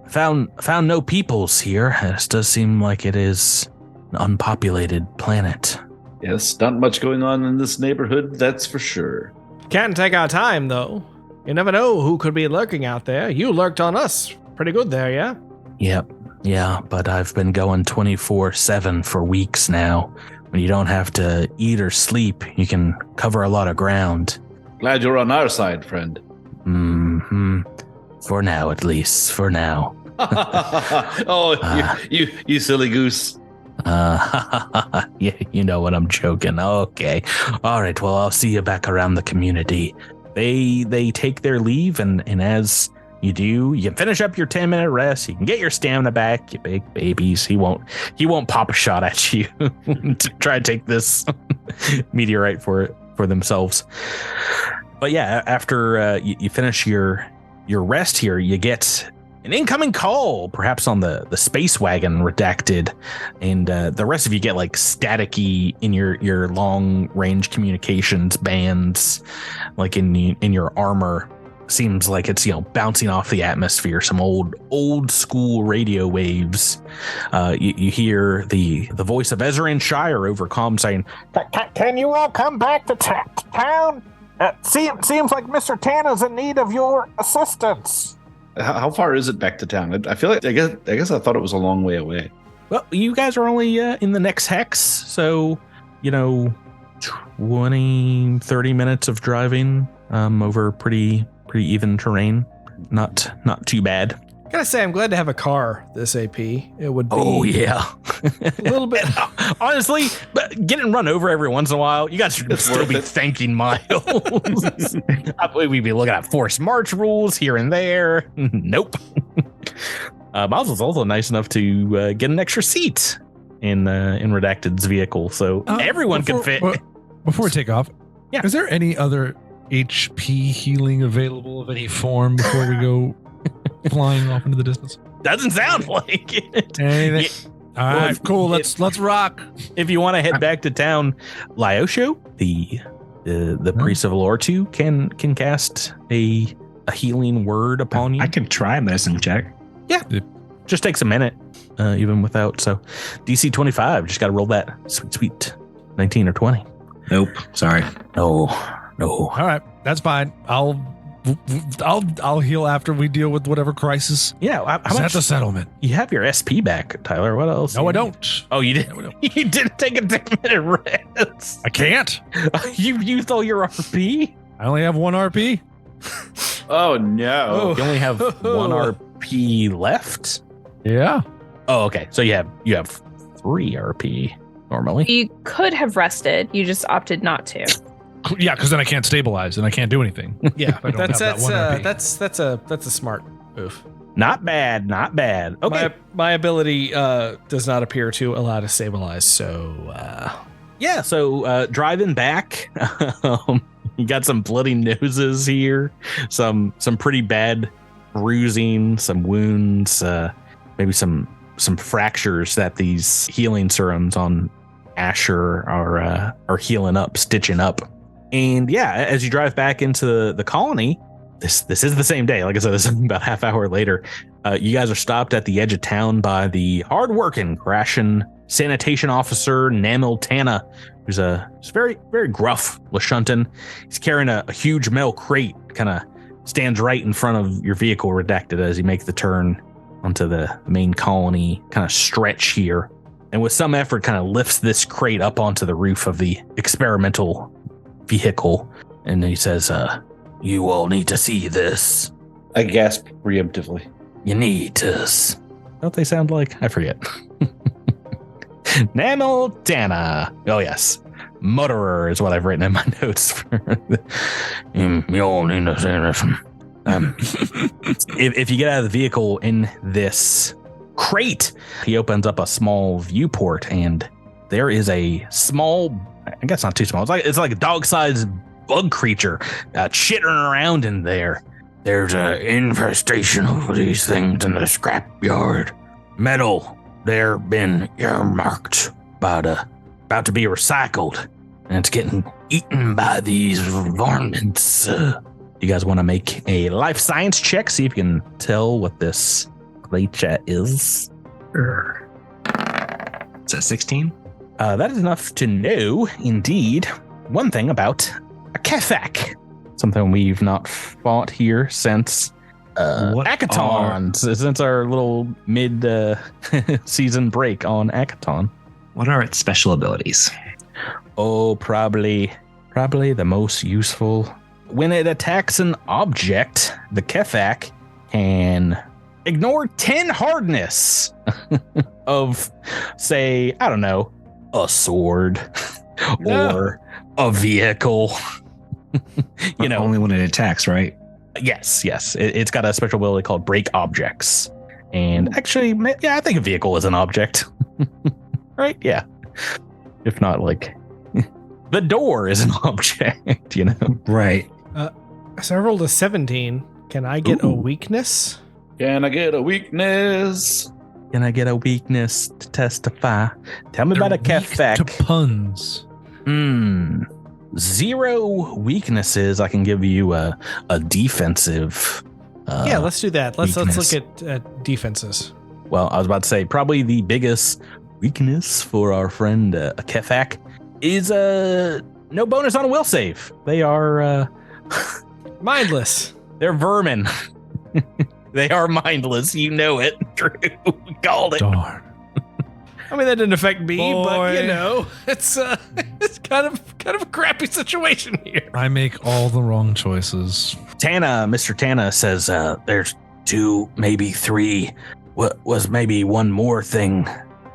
found no peoples here. This does seem like it is an unpopulated planet. Yes, not much going on in this neighborhood, that's for sure. Can't take our time, though. You never know who could be lurking out there. You lurked on us pretty good there, yeah? Yep. Yeah, but I've been going 24/7 for weeks now. When you don't have to eat or sleep, you can cover a lot of ground. Glad you're on our side, friend. Mm-hmm. For now, at least. For now. Oh, you silly goose. Yeah, you know what, I'm joking. Okay. All right, well, I'll see you back around the community. They take their leave, and as you do, you can finish up your 10-minute rest. You can get your stamina back, you big babies. He won't pop a shot at you to try to take this meteorite for themselves. But yeah, after you finish your rest here, you get an incoming call, perhaps on the space wagon redacted, and the rest of you get like staticky in your long range communications bands, like in your armor. Seems like it's bouncing off the atmosphere, some old school radio waves. You hear the voice of Ezran Shire over comm saying, "Can you all come back to town? Seems like Mr. Tan is in need of your assistance." How far is it back to town? I feel like I guess I thought it was a long way away. Well, you guys are only in the next hex, so 20-30 minutes of driving over pretty even terrain. Not too bad. Gotta say, I'm glad to have a car this AP. It would be yeah. a little bit. Honestly, but getting run over every once in a while, you guys should still be thanking Miles. We'd be looking at forced march rules here and there. Nope. Miles was also nice enough to get an extra seat in Redacted's vehicle, so everyone can fit. Before we take off, yeah. Is there any other HP healing available of any form before we go flying off into the distance? Doesn't sound like it. Anything? All right, cool. Let's rock. If you want to head back to town, Lyosho, the priest of Lortu, can cast a healing word upon you. I can try a medicine check. Yeah, just takes a minute, even without. So DC 25, just got to roll that sweet 19 or 20. Nope. Sorry. No. All right, that's fine. I'll heal after we deal with whatever crisis. Yeah. How Is that much? the settlement? You have your SP back, Tyler. What else? No, I don't. Oh, you did. No, I don't. You didn't take a 10-minute rest. I can't. You used all your RP. I only have one RP. Oh no. You only have one RP left. Yeah. Oh, okay. So you have 3 RP normally. You could have rested. You just opted not to. Yeah, because then I can't stabilize and I can't do anything. Yeah, I don't have that one RP. that's a smart move. Not bad. Not bad. Okay. My ability does not appear to allow to stabilize. So Yeah. So driving back, you got some bloody noses here, some pretty bad bruising, some wounds, maybe some fractures that these healing serums on Asher are healing up, stitching up. And yeah, as you drive back into the colony, this is the same day. Like I said, this is about half hour later. You guys are stopped at the edge of town by the hardworking Grashan sanitation officer Namil Tana, who's very, very gruff Lashunton. He's carrying a huge metal crate, kind of stands right in front of your vehicle, redacted, as you make the turn onto the main colony kind of stretch here. And with some effort, kind of lifts this crate up onto the roof of the experimental vehicle. And he says, you all need to see this. I gasp preemptively. You need to. Don't they sound like? I forget. Nanotana. Oh, yes. Mutterer is what I've written in my notes. You all need to see this. If you get out of the vehicle in this crate, he opens up a small viewport, and there is a small, I guess not too small, it's like a dog-sized bug creature chittering around in there. There's an infestation of these things in the scrapyard. Metal, they're been earmarked, about to be recycled, and it's getting eaten by these varmints. You guys want to make a life science check, see if you can tell what this creature is? Is that 16? That is enough to know, indeed, one thing about a Kefak. Something we've not fought here since Akaton, since our little mid-season break on Akaton. What are its special abilities? Oh, probably the most useful. When it attacks an object, the Kefak can ignore 10 hardness of, say, I don't know, a sword or a vehicle. You know, only when it attacks, right? Yes. It's got a special ability called break objects. And actually, yeah, I think a vehicle is an object. Right? Yeah. If not, like, the door is an object, you know? Right. So I rolled a 17. Can I get a weakness? Can I get a weakness? Can I get a weakness to testify? Tell me about a Kefak. To puns. 0 weaknesses. I can give you a defensive. Yeah, let's do that. Let's weakness. look at defenses. Well, I was about to say probably the biggest weakness for our friend a Kefak is no bonus on a will save. They are Mindless. they're vermin. They are mindless. You know it. Drew. We called it. Darn. I mean, that didn't affect me, but Boy. you know, it's kind of a crappy situation here. I make all the wrong choices. Mr. Tana says there's 2, maybe 3. What was maybe one more thing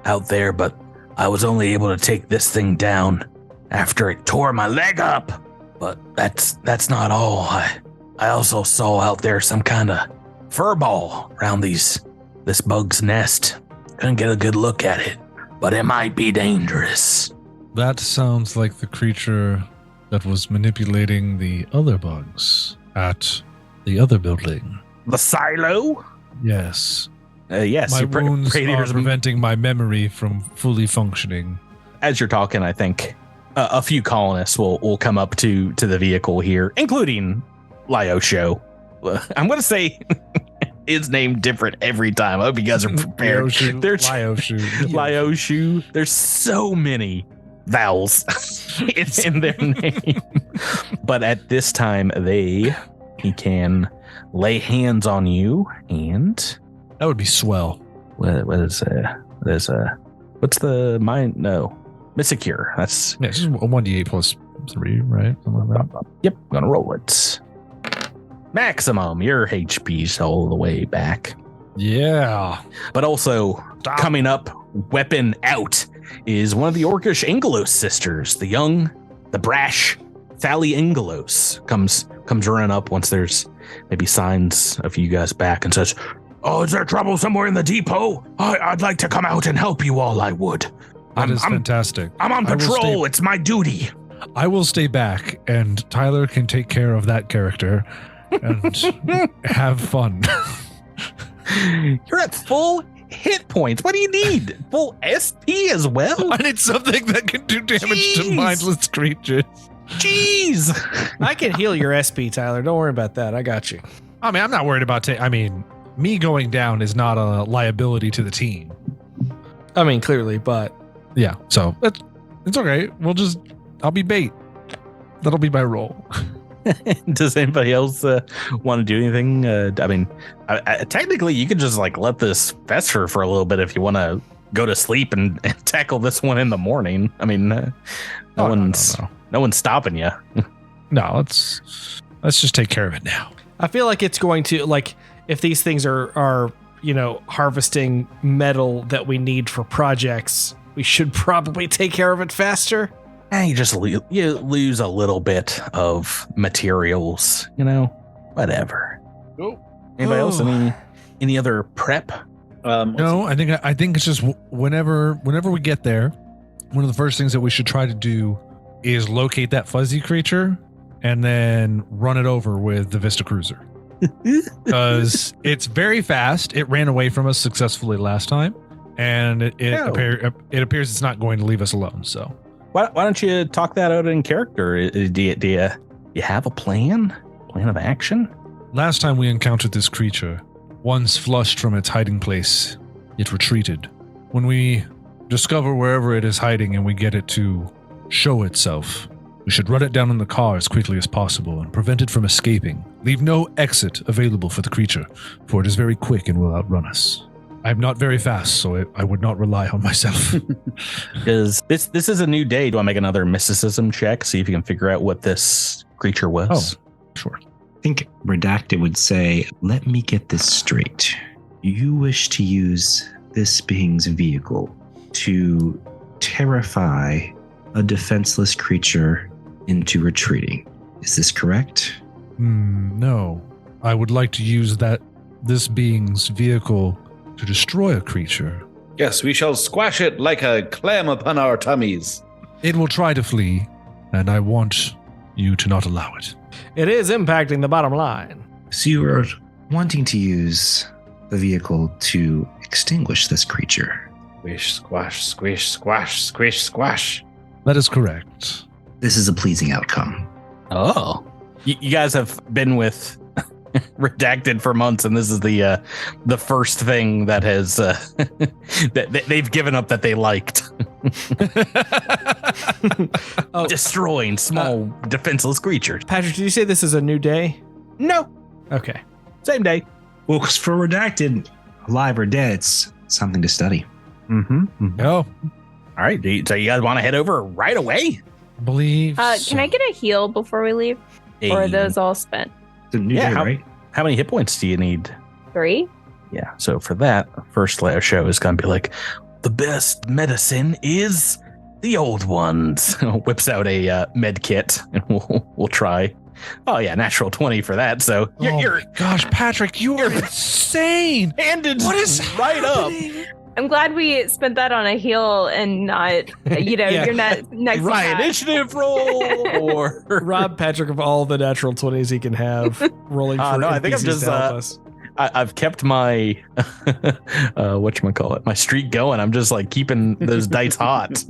out there, but I was only able to take this thing down after it tore my leg up. But that's not all. I also saw out there some kind of fur ball around this bug's nest. Couldn't get a good look at it, but it might be dangerous. That sounds like the creature that was manipulating the other bugs at the other building. The silo? Yes. Yes. My wounds are Praedir's preventing my memory from fully functioning. As you're talking, I think a few colonists will come up to the vehicle here, including Lyosho. I'm going to say his name different every time. I hope you guys are prepared. Lyoshu. Lyoshu. There's so many vowels in their name. But at this time, he can lay hands on you, and That would be swell. what's the mind? No, Misecure. That's Yeah, it's just a 1d8 plus 3, right? Something like that. yep. Gonna roll it. Maximum. Your HP's all the way back. Yeah. But also coming up, weapon out, is one of the Orcish Angelos sisters, the brash Thali Angelos comes running up once there's maybe signs of you guys back and says, "Oh, is there trouble somewhere in the depot? I'd like to come out and help you all. I would. That is fantastic. I'm on I will patrol. It's my duty." I will stay back, and Tyler can take care of that character and have fun. You're at full hit points. What do you need? Full SP as well? I need something that can do damage to Jeez. mindless creatures. Jeez. I can heal your SP, Tyler. Don't worry about that. I got you. I mean, I'm not worried about me going down is not a liability to the team. I mean, clearly, but Yeah, so it's okay. I'll be bait. That'll be my role. Does anybody else want to do anything? Technically, you could just let this fester for a little bit if you want to go to sleep and tackle this one in the morning. I mean, no one's stopping you. No, let's just take care of it now. I feel like it's going to, if these things are harvesting metal that we need for projects, we should probably take care of it faster. You just you lose a little bit of materials, whatever. Oh. Anybody else? Any other prep? No, I think it's just whenever we get there, one of the first things that we should try to do is locate that fuzzy creature and then run it over with the Vista Cruiser. Because it's very fast. It ran away from us successfully last time, and it appears it's not going to leave us alone. So why don't you talk that out in character? Do you have a plan of action? last time we encountered this creature, once flushed from its hiding place, it retreated. When we discover wherever it is hiding and we get it to show itself, we should run it down in the car as quickly as possible and prevent it from escaping. Leave no exit available for the creature, for it is very quick and will outrun us. I am not very fast, so I would not rely on myself. Because this is a new day. Do I make another mysticism check? See if you can figure out what this creature was. Oh, sure. I think Redacted would say, let me get this straight. You wish to use this being's vehicle to terrify a defenseless creature into retreating. Is this correct? No. I would like to use this being's vehicle to destroy a creature. Yes, we shall squash it like a clam upon our tummies. It will try to flee, and I want you to not allow it. It is impacting the bottom line. So you are wanting to use the vehicle to extinguish this creature. Squish, squash, squish, squash, squish, squash. That is correct. This is a pleasing outcome. Oh. You guys have been with Redacted for months, and this is the first thing that has that they've given up that they liked. Destroying small defenseless creatures. Patrick, did you say this is a new day? No, Okay. same day. Well, because for Redacted, alive or dead, it's something to study. Mm-hmm. Oh, All right. So you guys want to head over right away? I believe. Can I get a heal before we leave? Or are those all spent? It's a new day, right? How many hit points do you need? 3? Yeah. So for that, first layer show is going to be like, the best medicine is the old ones. Whips out a med kit, and we'll try. Oh yeah, natural 20 for that. So you're gosh, Patrick, you are insane. handed What is right happening? I'm glad we spent that on a heal and not, Yeah. you're not next to right that. initiative roll or Rob Patrick of all the natural 20s he can have rolling for no, I think I'm NPCs just, to help us. I've kept my whatchamacallit, my streak going. I'm just like keeping those dice hot.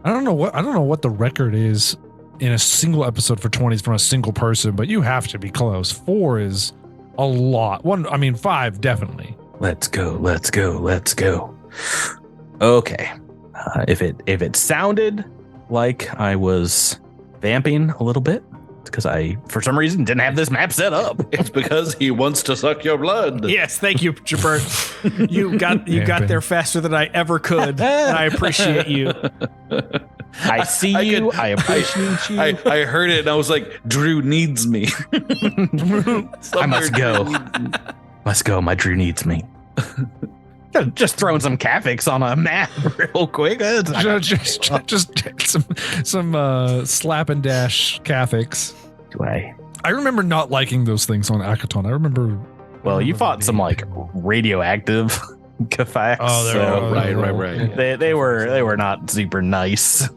I don't know what the record is in a single episode for 20s from a single person, but you have to be close. 4 is a lot. 5 definitely. Let's go. Okay. If it sounded like I was vamping a little bit because I, for some reason, didn't have this map set up. It's because he wants to suck your blood. Yes, thank you, Jabert. You got there faster than I ever could, and I appreciate you. I see you. I appreciate you. I heard it and I was like, Drew needs me. I must go. Let's go. My Drew needs me. Just throwing some Catholics on a map real quick. Just some slap and dash Catholics. I remember not liking those things on Akaton. I remember. Well, you fought some like radioactive Catholics. Oh, right. They were not super nice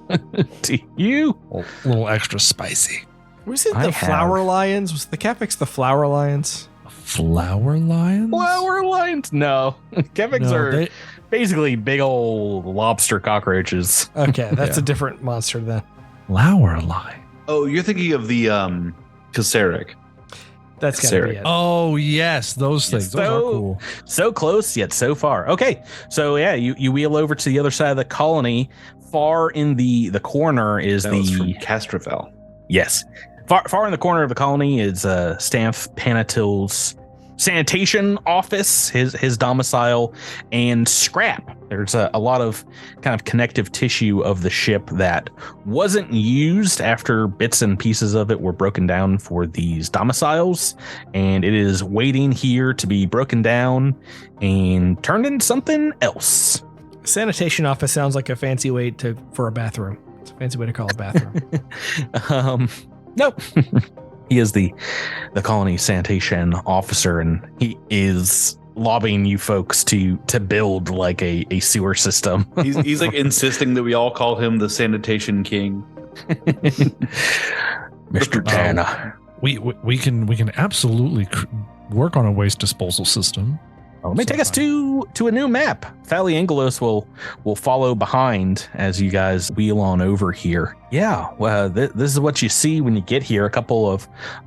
to you. A little extra spicy. Was it the Flower Lions? Was the Catholics the Flower Lions? Flower lions? Flower lions? No. Catholics are basically big old lobster cockroaches. Okay, that's a different monster then. Flower lion. Oh, you're thinking of the Kasseric. That's gotta be it. Oh, yes, those things. Those are cool. So close, yet so far. Okay, so yeah, you wheel over to the other side of the colony. Far in the corner is That was from Castrovel. Yes. Far in the corner of the colony is Stanf Panatil's sanitation office, his domicile, and scrap. There's a lot of kind of connective tissue of the ship that wasn't used after bits and pieces of it were broken down for these domiciles, and it is waiting here to be broken down and turned into something else. Sanitation office sounds like a fancy way for a bathroom. It's a fancy way to call a bathroom. Nope. He is the colony sanitation officer, and he is lobbying you folks to build like a sewer system. He's like insisting that we all call him the sanitation king. Mr. Tanner. We can absolutely work on a waste disposal system. Let me take us to a new map. Thali Angelos will follow behind as you guys wheel on over here. Yeah, well, this is what you see when you get here. A couple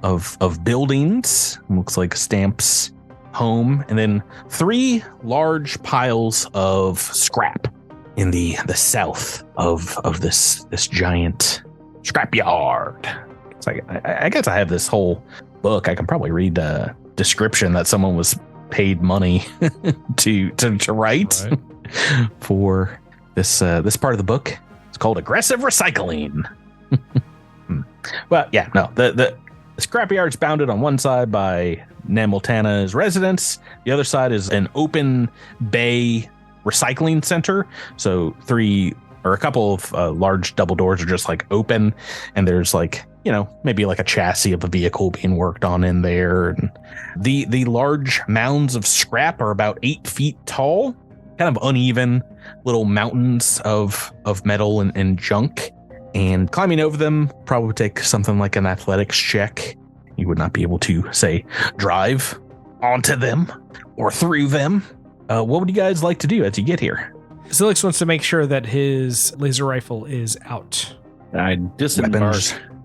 of buildings. Looks like Stamp's home, and then 3 large piles of scrap in the south of this giant scrapyard. It's like I guess I have this whole book. I can probably read the description that someone was paid money to write for this part of the book. It's called Aggressive Recycling. Well, yeah, no, the scrapyard's bounded on one side by Namiltana's residence. The other side is an open bay recycling center. So a couple of large double doors are just like open, and there's like, maybe like a chassis of a vehicle being worked on in there. And the large mounds of scrap are about 8 feet tall, kind of uneven little mountains of metal and junk. And climbing over them probably take something like an athletics check. You would not be able to, say, drive onto them or through them. What would you guys like to do as you get here? Zilix wants to make sure that his laser rifle is out. I disembark.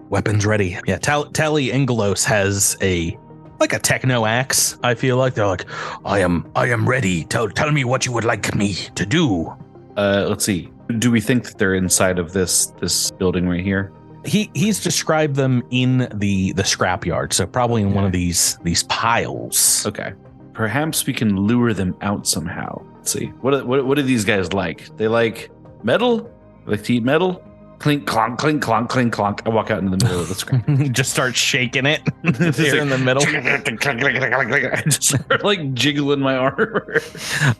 Weapons ready. Yeah, Thali Angelos has a techno axe. I feel like they're like, I am ready. Tell me what you would like me to do. Let's see. Do we think that they're inside of this building right here? He's described them in the scrapyard, so probably in one of these piles. Okay. Perhaps we can lure them out somehow. Let's see. What do these guys like? They like metal? They like to eat metal? Clink, clonk, clink, clonk, clink, clonk. I walk out into the middle of the scrap. Just start shaking it. There in the middle. I just start like jiggling my arm.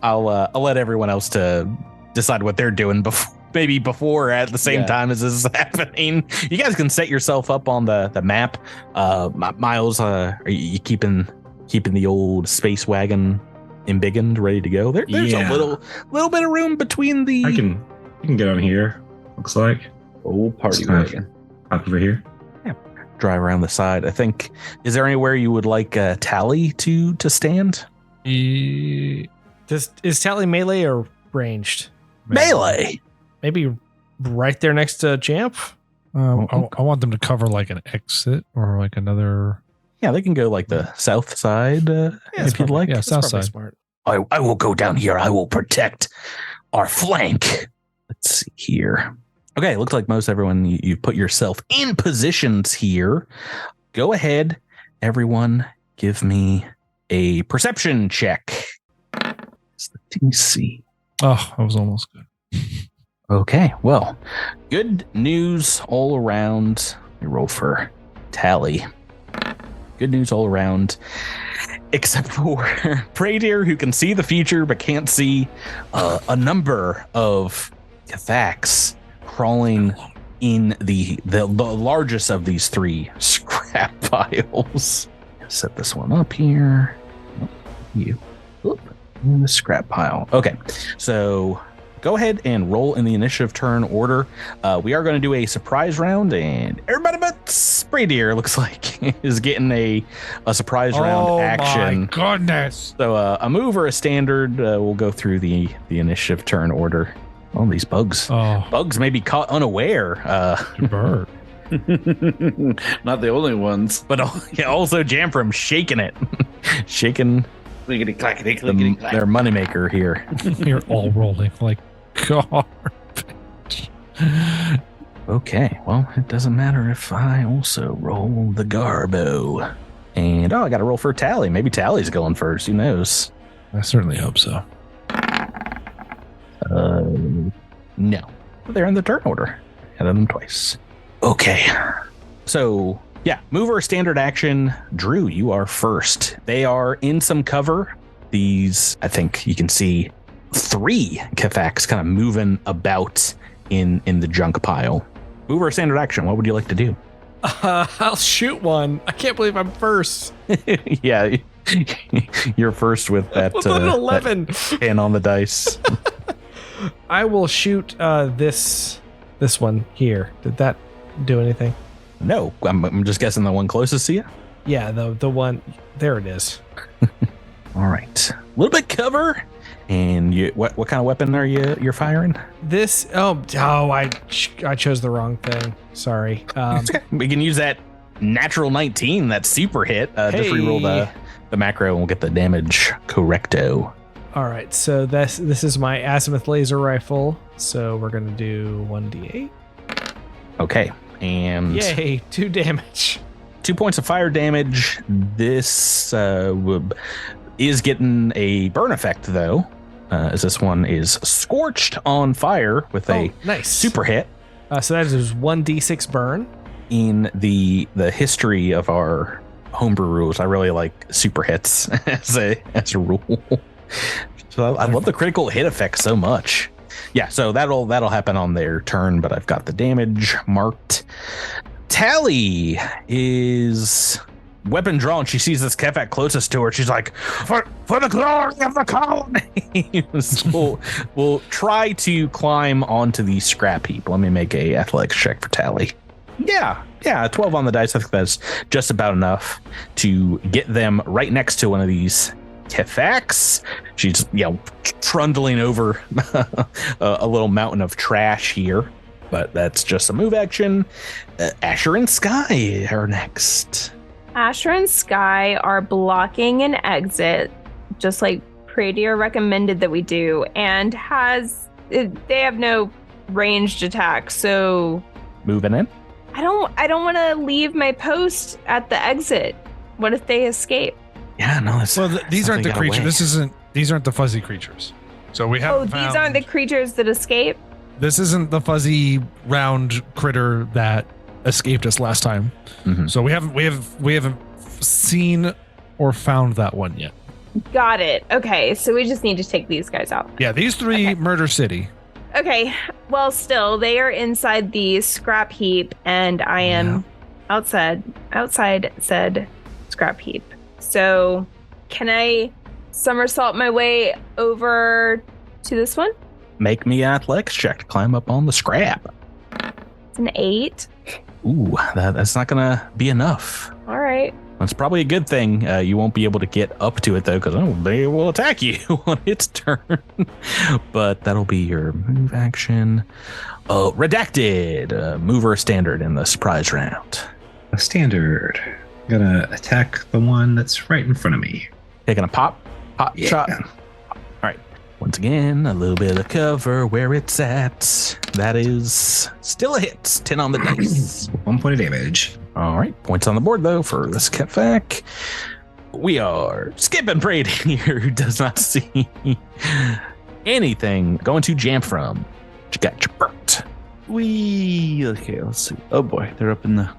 I'll let everyone else to decide what they're doing before at the same time as this is happening. You guys can set yourself up on the map. Miles, are you keeping the old space wagon embiggened, ready to go? There's a little bit of room between the. I can get on here. Looks like old party wagon up over here. Yeah, drive around the side. I think. Is there anywhere you would like Thali to stand? Is Thali melee or ranged? Melee. Maybe right there next to Jamp. I want them to cover like an exit or like another. Yeah, they can go like the south side if you'd like. Yeah, south side. Smart. I will go down here. I will protect our flank. Let's see here. Okay, looks like most everyone, you've put yourself in positions here. Go ahead, everyone, give me a perception check. It's the DC. Oh, I was almost good. Okay, well, good news all around. Let me roll for Thali. Good news all around, except for Praedir, who can see the future but can't see a number of Cathax crawling in the largest of these 3 scrap piles. Set this one up here. You. Oop, in the scrap pile. Okay, so go ahead and roll in the initiative turn order. We are going to do a surprise round, and everybody but Praedir looks like is getting a surprise round action. Oh my goodness! So a move or a standard, we'll go through the initiative turn order. Oh, these bugs. Bugs may be caught unaware. Bird. Not the only ones. But also Jamfram shaking it. Shaking Clickety clackety clickety clack. their moneymaker here. You're all rolling like garbage. Okay, well, it doesn't matter if I also roll the Garbo. And I got to roll for Thali. Maybe Tally's going first. Who knows? I certainly hope so. No. They're in the turn order. Hit them twice. Okay. So, yeah, move or standard action. Drew, you are first. They are in some cover. These, I think you can see 3 Cathax kind of moving about in the junk pile. Move or standard action. What would you like to do? I'll shoot one. I can't believe I'm first. Yeah, you're first with that. With an 11. That 10 on the dice. I will shoot this one here. Did that do anything? No, I'm just guessing the one closest to you. Yeah, the one there it is. All right, a little bit cover. And you, what kind of weapon are you're firing? This I chose the wrong thing. Sorry. We can use that natural 19, that super hit. Just reroll the macro and we'll get the damage correcto. All right, so this is my azimuth laser rifle. So we're gonna do 1d8. Okay, and yay, 2 damage. 2 points of fire damage. This is getting a burn effect though, as this one is scorched on fire with a nice super hit. So that is 1d6 burn. In the history of our homebrew rules, I really like super hits as a rule. So I love the critical hit effect so much. Yeah, so that'll happen on their turn, but I've got the damage marked. Thali is weapon drawn. She sees this Kefak closest to her. She's like, for the glory of the colony. So we'll try to climb onto the scrap heap. Let me make a athletics check for Thali. Yeah, 12 on the dice. I think that's just about enough to get them right next to one of these Kefaks. She's trundling over a little mountain of trash here, but that's just a move action. Asher and Sky are next. Asher and Sky are blocking an exit, just like Praedir recommended that we do, and they have no ranged attack, so moving in. I don't want to leave my post at the exit. What if they escape? Yeah, no. These aren't the creatures. These aren't the fuzzy creatures. So we have. These aren't the creatures that escape. This isn't the fuzzy round critter that escaped us last time. Mm-hmm. So we haven't seen or found that one yet. Got it. Okay, so we just need to take these guys out. Yeah, these 3 Murder City. Okay, well, still, they are inside the scrap heap, and I am outside said scrap heap. So, can I somersault my way over to this one? Make me athletics check to climb up on the scrap. It's an 8. Ooh, that's not gonna be enough. All right. That's probably a good thing. You won't be able to get up to it though, because they will attack you on its turn. But that'll be your move action. Redacted. Mover standard in the surprise round. A standard. I'm gonna attack the one that's right in front of me. Taking a pop Yeah. shot. All right. Once again, a little bit of cover where it's at. That is still a hit. 10 on the dice. 1 point of damage. All right. Points on the board, though, for this Kefak. We are skipping Praedir, who does not see anything. Going to jam from. You got your burnt. Okay, let's see. Oh boy, they're up in the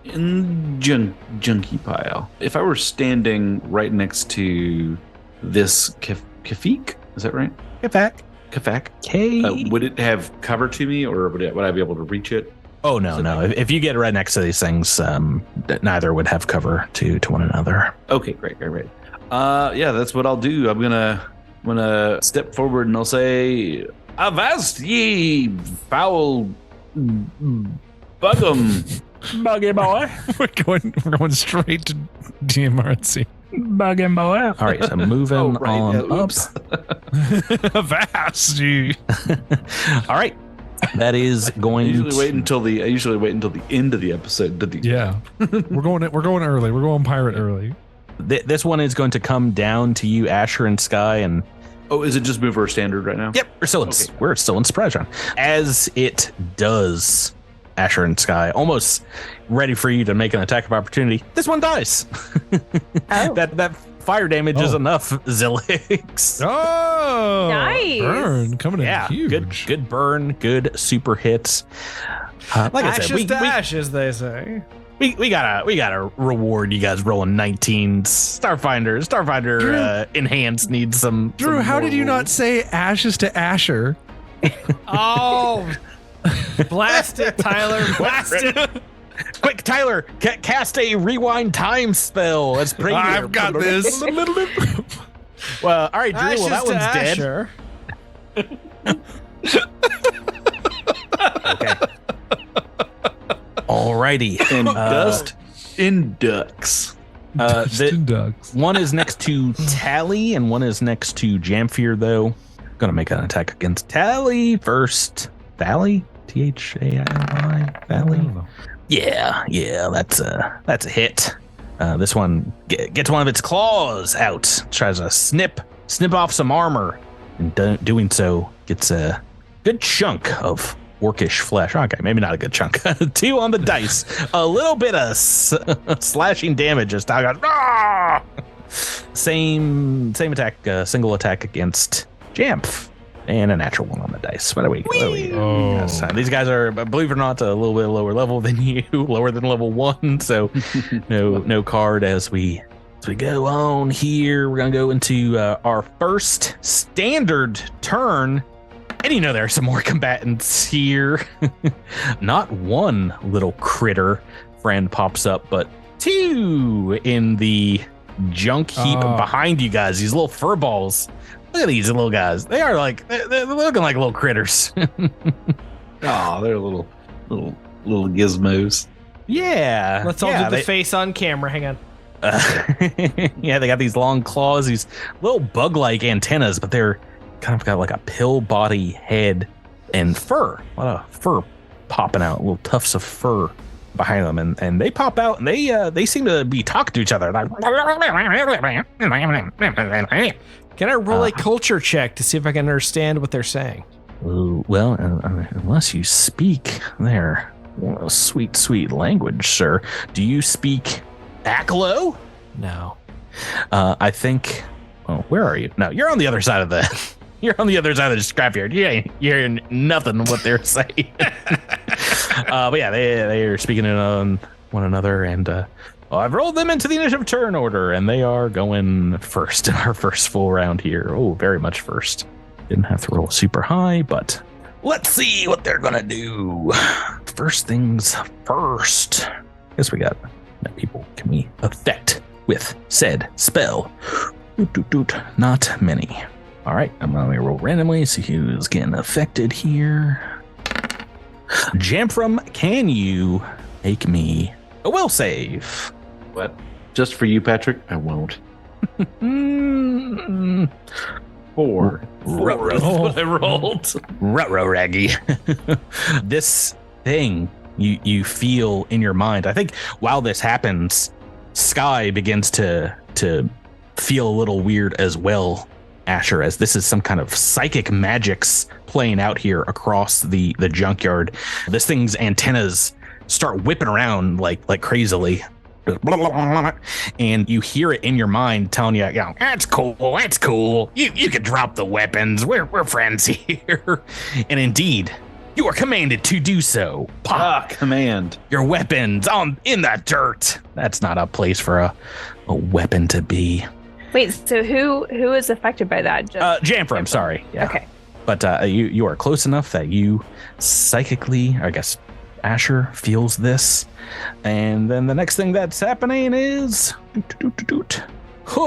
junky pile. If I were standing right next to this Kefik, is that right? Kefak. Would it have cover to me, or would I be able to reach it? Oh, no. If you get right next to these things, neither would have cover to one another. Okay, great. Yeah, that's what I'll do. I'm gonna step forward and I'll say, "Avast ye foul bug'em." Buggy boy. We're going straight to DMRC. Buggy boy. All right, so moving on up. Vast. All right. That is going. I usually wait until the end of the episode. Yeah, we're going early. We're going pirate early. This one is going to come down to you, Asher and Sky, and is it just move or standard right now? Yep, we're still in surprise round. As it does, Asher and Sky, almost ready for you to make an attack of opportunity. This one dies. That fire damage is enough, Zilix. Oh, nice burn coming in huge. Good burn, good super hits. Like ashes I said, to ashes, they say. We gotta reward you guys rolling 19s. Starfinder enhanced needs some. Drew, some how more did you not rolls. say ashes to Asher? Oh, blast it, Tyler! Blast it! Quick, Tyler, cast a rewind time spell. That's pretty. I've got this. Well, all right, Drew. Ashes Well, that to one's dead. Asher. Okay. Alrighty. And dust in ducks. Ducks. One is next to Thali and one is next to Jamfir, though. Gonna make an attack against Thali first. Thali? Thali? Thali? Yeah, that's a hit. This one gets one of its claws out, tries to snip off some armor, and doing so gets a good chunk of orcish flesh. Okay, maybe not a good chunk. 2 on the dice. A little bit of slashing damage as Tyler goes, "Ah!" Same attack, single attack against Jamf. And a natural 1 on the dice. What are we? Oh. Yes, these guys are, believe it or not, a little bit lower level than you, lower than level 1. So no card as we go on here. We're gonna go into our first standard turn. And there are some more combatants here. Not one little critter friend pops up, but 2 in the junk heap behind you guys. These little fur balls. Look at these little guys. They are they're looking like little critters. Oh, they're little gizmos. Yeah. Let's all do the face on camera. Hang on. Yeah, they got these long claws, these little bug-like antennas, but they're kind of got like a pill body head and fur. A lot of fur popping out, little tufts of fur behind them, and they pop out and they seem to be talking to each other. Can I roll a culture check to see if I can understand what they're saying? Well, unless you speak their sweet language, sir. Do you speak Aklo? No. I think. Oh, where are you? No, you're on the other side of the. You're on the other side of the scrapyard. You ain't hearing nothing what they're saying. But yeah, they are speaking on one another, and I've rolled them into the initiative turn order, and they are going first in our first full round here. Oh, very much first. Didn't have to roll super high, but let's see what they're gonna do. First things first. Guess we got people can we affect with said spell. Not many. All right, I'm gonna roll randomly, see who's getting affected here. Jamfram, can you make me a will save? What? Just for you, Patrick? I won't. 4. That's what I rolled. Ruh-roh, Raggy. This thing you feel in your mind. I think while this happens, Sky begins to feel a little weird as well Asher, as this is some kind of psychic magics playing out here across the junkyard. This thing's antennas start whipping around like crazily. And you hear it in your mind telling you, that's cool. You can drop the weapons. We're friends here. And indeed, you are commanded to do so. Command. Your weapons in the dirt. That's not a place for a weapon to be. Wait, so who is affected by that? Jamfram, sorry. Yeah. Okay. But you are close enough that you psychically, I guess, Asher feels this. And then the next thing that's happening is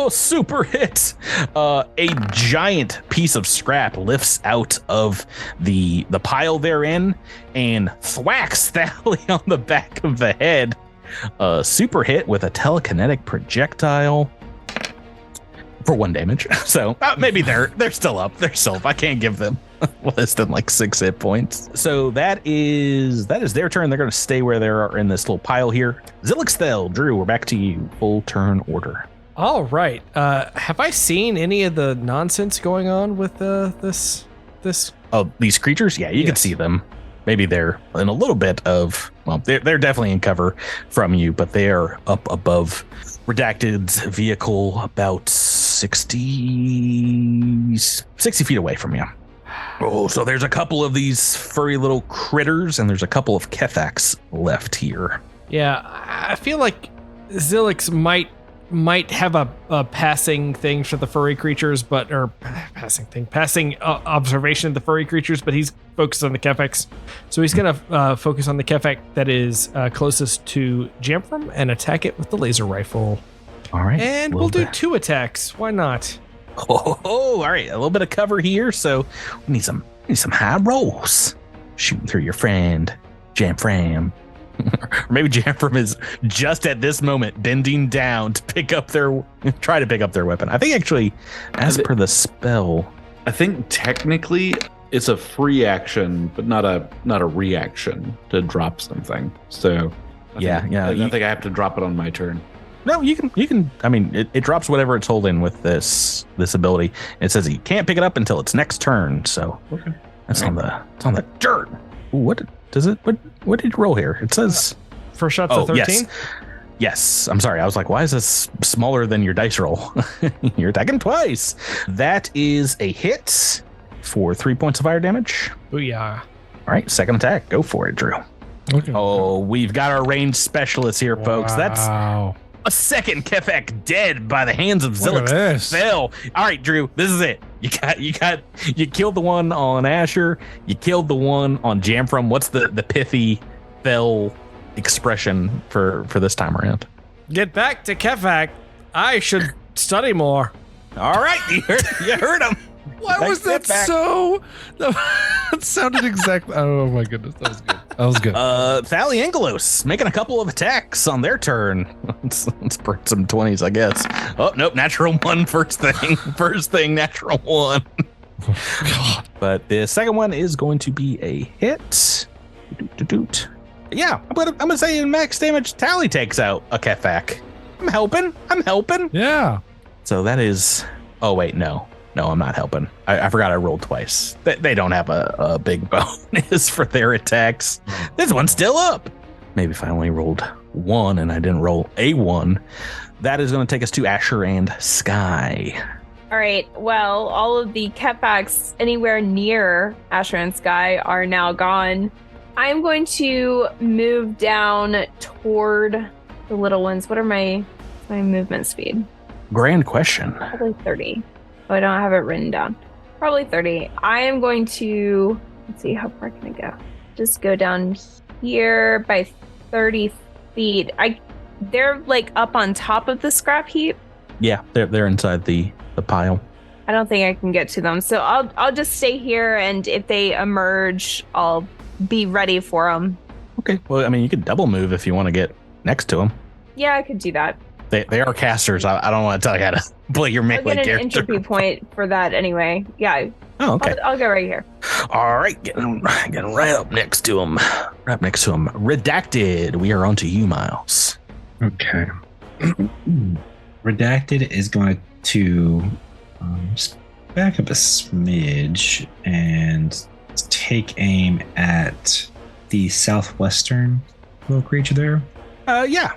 super hit. A giant piece of scrap lifts out of the pile they're in and thwacks Thali on the back of the head. Super hit with a telekinetic projectile for 1 damage. So maybe they're still up. They're still up. I can't give them less than like 6 hit points. So that is their turn. They're going to stay where they are in this little pile here. Zilixthel, Drew, we're back to you. Full turn order. All right. Have I seen any of the nonsense going on with this? Oh, these creatures? Yeah, you can see them. Maybe they're in a little bit of, well, they're definitely in cover from you, but they are up above Redacted's vehicle about 60 feet away from you. Oh, so there's a couple of these furry little critters, and there's a couple of Kethax left here. Yeah, I feel like Zilix might have a passing thing for the furry creatures, passing observation of the furry creatures, but he's focused on the Kefex. So he's going to focus on the Kefek that is closest to Jamfram and attack it with the laser rifle. All right. And we'll do 2 attacks. Why not? Oh, all right. A little bit of cover here, so we need some high rolls. Shooting through your friend, Jamfram. Or maybe Jamfram is just at this moment bending down to try to pick up their weapon. I think actually, as per the spell, I think technically it's a free action, but not a reaction to drop something. So I think I have to drop it on my turn. No, you can. I mean, it drops whatever it's holding with this ability. It says you can't pick it up until its next turn. So that's on the dirt. Ooh, what does it? What did you roll here? It says first shot's a 13. Yes. I'm sorry. I was like, why is this smaller than your dice roll? You're attacking twice. That is a hit for 3 points of fire damage. Booyah. All right, second attack. Go for it, Drew. Okay. Oh, we've got our ranged specialist here, folks. That's Wow. a second Kefek dead by the hands of Look at this. Zilixthel. All right, Drew, this is it. You killed the one on Asher. You killed the one on Jamfram. What's the pithy fell expression for this time around? Get back to Kefak. I should study more. All right, you heard him. Why was that so? That sounded exactly. Oh my goodness, that was good. That was good. Thali Angelos making a couple of attacks on their turn. Let's burn some 20s, I guess. Oh nope, natural 1 first thing, natural 1. Oh, God. But the second one is going to be a hit. Yeah, I'm gonna say in max damage, Thali takes out a Kefak. I'm helping. Yeah. So that is. Oh wait, no, I'm not helping. I forgot I rolled twice. They don't have a big bonus for their attacks. This one's still up. Maybe if I only rolled 1 and I didn't roll a 1, that is going to take us to Asher and Sky. All right. Well, all of the Kefaks anywhere near Asher and Sky are now gone. I'm going to move down toward the little ones. What are my movement speed? Grand question. Probably 30. Oh, I don't have it written down. Probably 30. I am going to, let's see, how far can I go? Just go down here by 30 feet. They're like up on top of the scrap heap. Yeah, they're inside the pile. I don't think I can get to them. So I'll just stay here, and if they emerge, I'll be ready for them. Okay. Well, I mean, you could double move if you want to get next to them. Yeah, I could do that. They are casters. I don't want to tell you how to play your melee I'll get an character. entropy point for that anyway. Yeah. Oh, okay. I'll go right here. All right, getting right up next to him. Right next to him. Redacted. We are on to you, Miles. Okay. Redacted is going to back up a smidge and take aim at the southwestern little creature there. Yeah.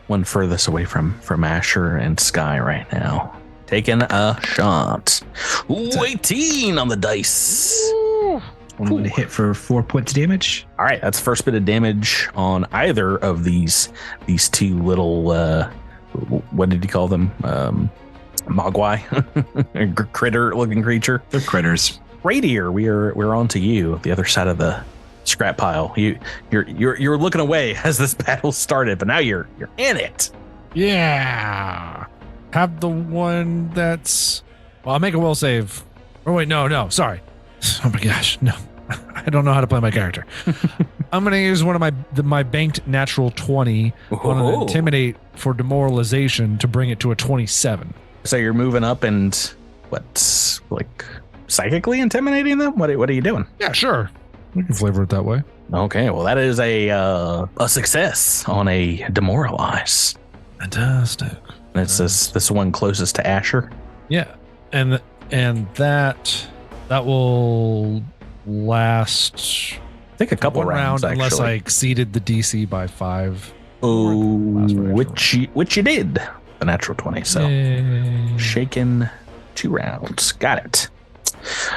One furthest away from Asher and Sky right now. Taking a shot. Ooh, 18 on the dice. I'm going to hit for 4 points of damage. All right, that's first bit of damage on either of these two little what did you call them? Mogwai, critter-looking creature. They're critters. Praedir, we're on to you, the other side of the scrap pile. You're looking away as this battle started, but now you're in it. Yeah. Have the one that's. Well, I'll make a will save. Oh wait, no, sorry. Oh my gosh, no. I don't know how to play my character. I'm going to use one of my banked natural 20 on an intimidate for demoralization to bring it to a 27. So you're moving up and what's like psychically intimidating them? What are you doing? Yeah, sure. We can flavor it that way. Okay, well that is a success on a demoralize. Fantastic. And it's this one closest to Asher. Yeah, and that will last. I think a couple one rounds round, unless I actually. exceeded the DC by 5. Oh, which you did. The natural 20. So Yay. shaken 2 rounds. Got it.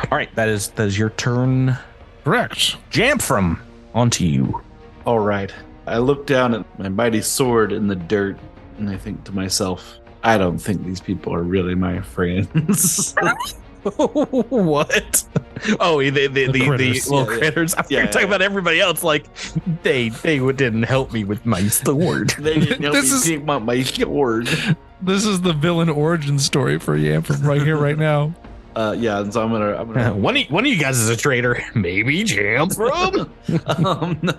All right, that is your turn. Correct. Jamfram, onto you. All right. I look down at my mighty sword in the dirt, and I think to myself, I don't think these people are really my friends. What? Oh, the critters. little critters. I think you're talking about everybody else. Like they didn't help me with my sword. They didn't help This me is- keep my sword. This is the villain origin story for Yamfram right here, right now. Yeah, and so I'm gonna One of you guys is a traitor. Maybe Jamfram.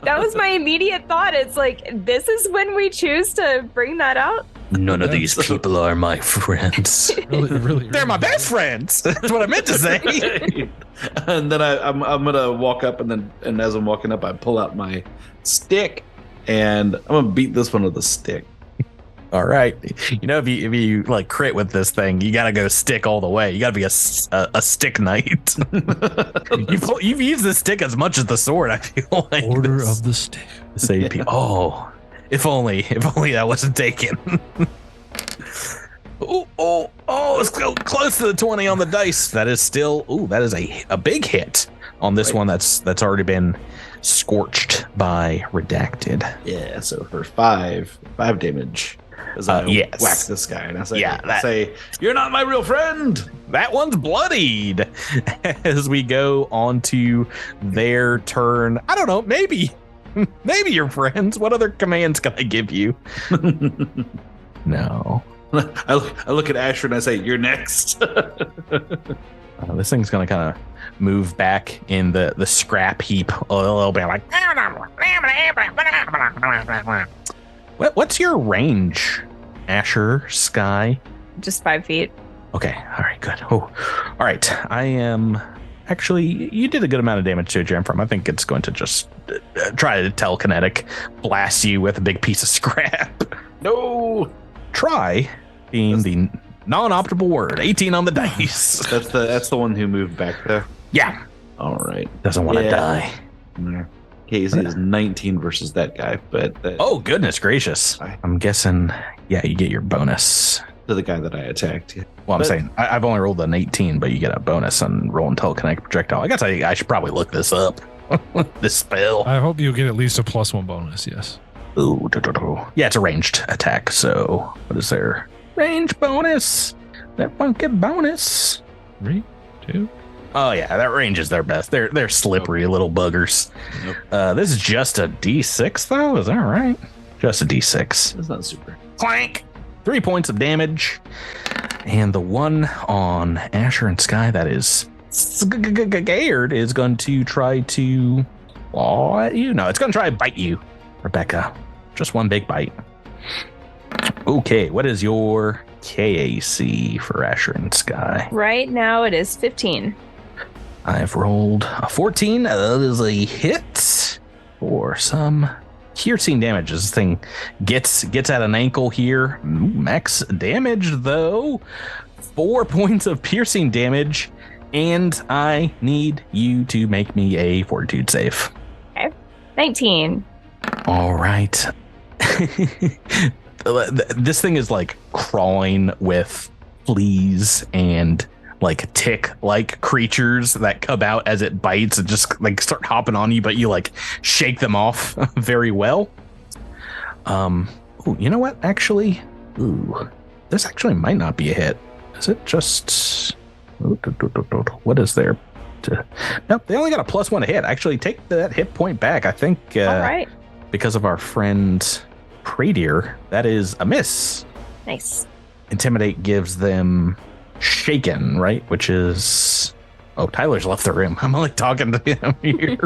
That was my immediate thought. It's like, this is when we choose to bring that out. None of these people are my friends. Really, They're my best friends. That's what I meant to say. And then I'm gonna walk up, and as I'm walking up, I pull out my stick, and I'm gonna beat this one with a stick. All right. You know, if you like crit with this thing, you got to go stick all the way. You got to be a stick knight. You've used the stick as much as the sword, I feel like. Order of the Stick. Save people. Oh, if only that wasn't taken. Oh, it's so close to the 20 on the dice. That is still, that is a big hit on this one that's already been scorched by Redacted. Yeah, so for five damage. As I yes. whack this guy, and I say, Yeah, say, you're not my real friend. That one's bloodied. As we go on to their turn, I don't know, maybe you're friends. What other commands can I give you? No. I look at Asher and I say, you're next. This thing's gonna kind of move back in the scrap heap a little bit, like. What's your range, Asher, Sky? Just 5 feet. Okay, all right, good. Oh, all right. I am actually. You did a good amount of damage to a Jamfram. I think it's going to just try to telekinetic blast you with a big piece of scrap. No. Try being the non-optimal word. 18 on the dice. That's the one who moved back there. Yeah, All right. doesn't want to Yeah. die. Casey is 19 versus that guy, but Oh, goodness gracious. I'm guessing, yeah, you get your bonus. to the guy that I attacked. Yeah. Well, I'm But- saying I've only rolled an 18, but you get a bonus on rolling telekinetic projectile. I gotta tell you, I should probably look this up. This spell. I hope you get at least a +1 bonus, yes. Ooh, yeah, it's a ranged attack. So what is their range bonus? That one get bonus. 3, 2. Oh yeah, that range is their best. They're slippery little buggers. Nope. This is just a D6 though. Is that right? Just a D6. That's not super. Clank. 3 points of damage. And the one on Asher and Sky that is scared is going to try to claw at you. No, it's going to try to bite you, Rebecca. Just one big bite. Okay, what is your KAC for Asher and Sky? Right now it is 15. I've rolled a 14. That is a hit for some piercing damage. This thing gets at an ankle here. Max damage though. 4 points of piercing damage, and I need you to make me a fortitude save. Okay. 19. All right. This thing is like crawling with fleas and like tick-like creatures that come out as it bites and just like start hopping on you, but you like shake them off very well. Ooh, you know what? Actually, this actually might not be a hit. Is it just? What is there? Nope, they only got a +1 to hit. Actually, take that hit point back. I think. All right. Because of our friend Praedir, that is a miss. Nice. Intimidate gives them shaken, right? Which is... Oh, Tyler's left the room. I'm only talking to him here.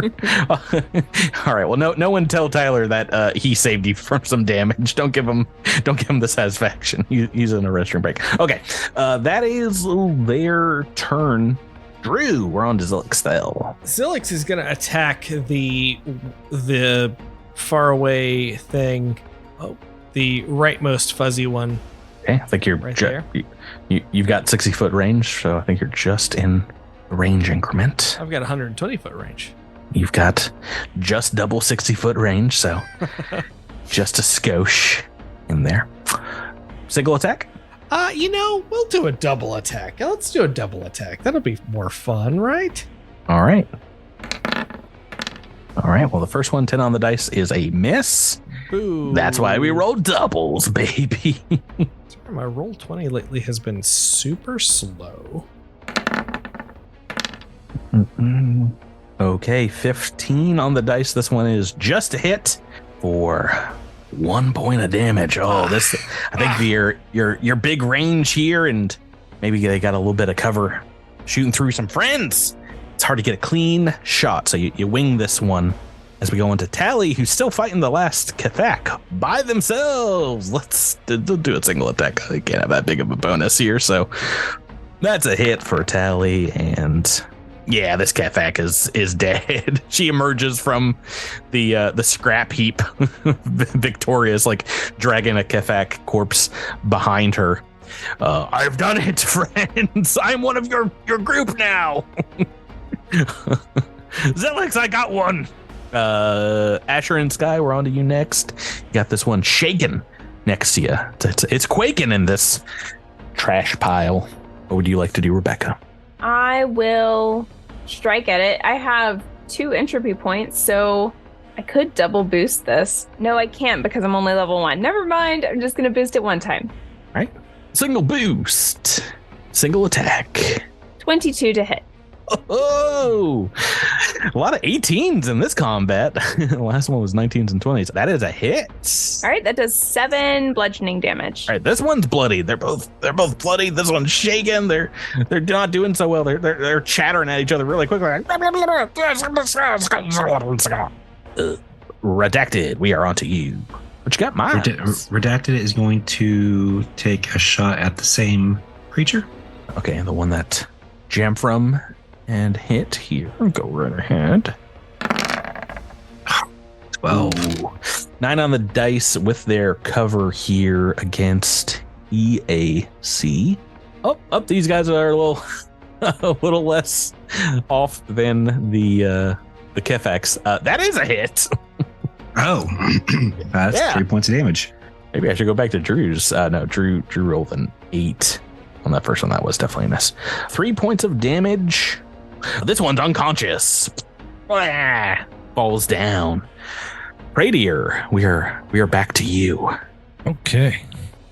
All right. Well, no one tell Tyler that he saved you from some damage. Don't give him the satisfaction. He's in a restroom break. Okay. That is their turn. Drew, we're on to Zilix Thel. Zilix is going to attack the faraway thing. Oh, the rightmost fuzzy one. Okay, I think you're right there. You've got 60-foot range, so I think you're just in the range increment. I've got 120-foot range. You've got just double 60-foot range, so just a skosh in there. Single attack? We'll do a double attack. Let's do a double attack. That'll be more fun, right? All right. Well, the first one, 10 on the dice, is a miss. Ooh. That's why we roll doubles, baby. Sorry, my roll 20 lately has been super slow. Okay, 15 on the dice. This one is just a hit for 1 point of damage. Oh, this, I think your big range here, and maybe they got a little bit of cover shooting through some friends. It's hard to get a clean shot, so you wing this one. As we go into Thali, who's still fighting the last Kathak by themselves. Let's do a single attack. They can't have that big of a bonus here, so that's a hit for Thali. And yeah, this Kathak is dead. She emerges from the scrap heap, victorious, like dragging a Kathak corpse behind her. I've done it, friends. I'm one of your group now. Zilix, I got one. Asher and Sky, we're on to you next. You got this one shaking next to you. It's quaking in this trash pile. What would you like to do, Rebecca? I will strike at it. I have 2 entropy points, so I could double boost this. No, I can't because I'm only level 1. Never mind. I'm just going to boost it one time. All right. Single boost. Single attack. 22 to hit. Oh, a lot of 18s in this combat. The last one was 19s and 20s. That is a hit. All right, that does 7 bludgeoning damage. All right, this one's bloody. They're both bloody. This one's shaking. They're not doing so well. They're chattering at each other really quickly. Redacted, we are on to you. What you got, Miles? Redacted is going to take a shot at the same creature. Okay, the one that jam from and hit here. Go right ahead. 12. Ooh. 9 on the dice with their cover here against EAC. Oh, these guys are a little less off than the Kefax. That is a hit. Oh, that's 3 points of damage. Maybe I should go back to Drew's. No, Drew rolled an 8 on that first one. That was definitely a miss. 3 points of damage. This one's unconscious. Falls down. Praedir, we are back to you. Okay.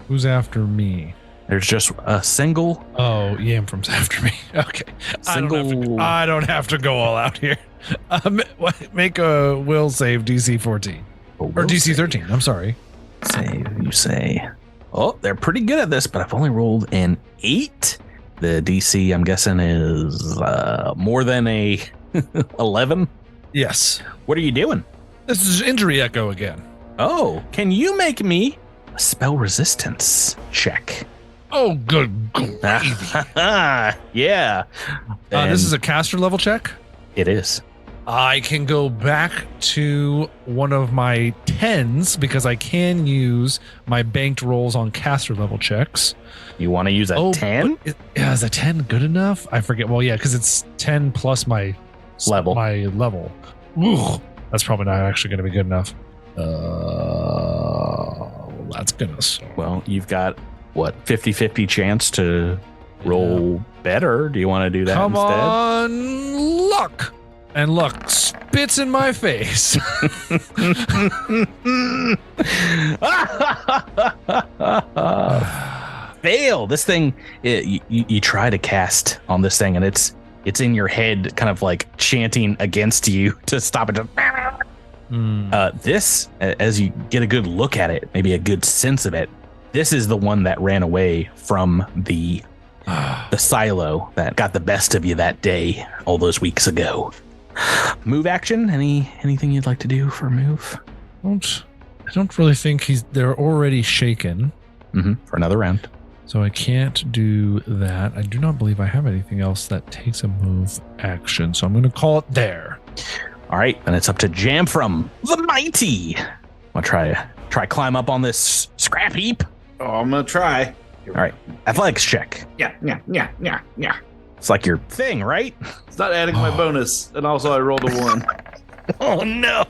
Who's after me? There's just a single. Oh, Yamfrum's after me. Okay. I don't have to go all out here. Make a will save DC 14. Or DC 13. I'm sorry. Save, you say. Oh, they're pretty good at this, but I've only rolled an 8. The DC, I'm guessing, is more than a 11. Yes. What are you doing? This is Injury Echo again. Oh, can you make me a spell resistance check? Oh, good gravy. Yeah. This is a caster level check? It is. I can go back to one of my 10s because I can use my banked rolls on caster level checks. You want to use a 10? Is a 10 good enough? I forget. Well, yeah, because it's 10 plus my Level. My level. Ooh, that's probably not actually going to be good enough. That's going to suck. Well, you've got, 50-50 chance to roll better. Do you want to do that Come instead? on, luck. And luck spits in my face. Fail. This thing, you try to cast on this thing, and it's in your head, kind of like chanting against you to stop it. This, as you get a good look at it, maybe a good sense of it, this is the one that ran away from the silo that got the best of you that day, all those weeks ago. Move action? Anything you'd like to do for a move? I don't really think they're already shaken. For another round. So I can't do that. I do not believe I have anything else that takes a move action. So I'm going to call it there. All right, and it's up to Jamfram, the mighty. Want to try climb up on this scrap heap? Oh, I'm gonna try. All right, athletics check. Yeah. It's like your thing, right? It's not adding my bonus, and also I rolled a 1. Oh no!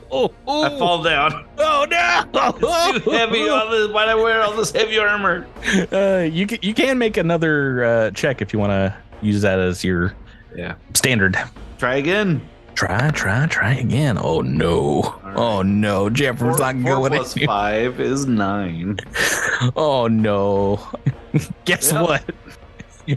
I fall down. Oh no! It's too heavy on this. Why'd I wear all this heavy armor? You can make another check if you want to use that as your standard. Try again. Try again. Oh no! Right. Oh no! Jeffrey's not going. 4 plus 5 is 9. Oh no! Guess what?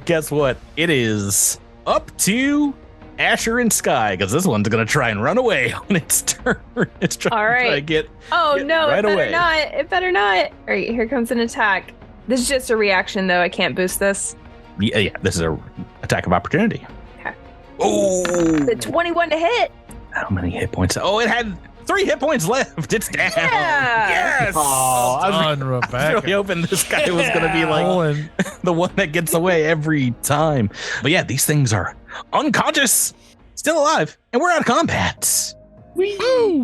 Guess what? It is up to Asher and Sky, because this one's gonna try and run away on its turn. It's trying to get. Oh get no! Right it better away. not. It better not. All right, here comes an attack. This is just a reaction, though. I can't boost this. Yeah. This is a attack of opportunity. Okay. Oh! The 21 to hit. How many hit points? Oh, it had 3 hit points left. It's down. Yeah. Yes. Oh, I was Rebecca. really hoping this guy was going to be like the one that gets away every time. But yeah, these things are unconscious, still alive, and we're out of combat.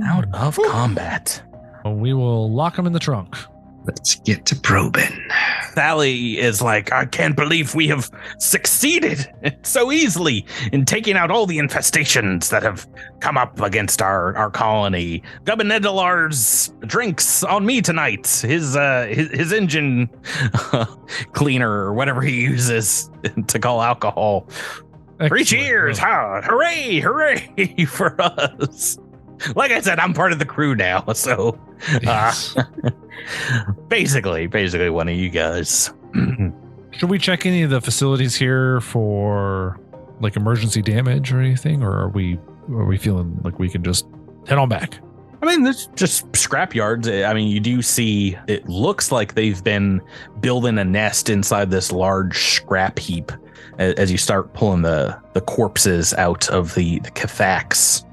Out of combat. We will lock them in the trunk. Let's get to probing. Thali is like, I can't believe we have succeeded so easily in taking out all the infestations that have come up against our colony. Gubernadolar's drinks on me tonight. His engine cleaner or whatever he uses to call alcohol. Excellent. 3 cheers! Hooray! Hooray for us! Like I said, I'm part of the crew now, so Yes. basically one of you guys. Should we check any of the facilities here for like emergency damage or anything, or are we feeling like we can just head on back? I mean, there's just scrap yards. I mean, you do see, it looks like they've been building a nest inside this large scrap heap as you start pulling the corpses out of the Kafaks.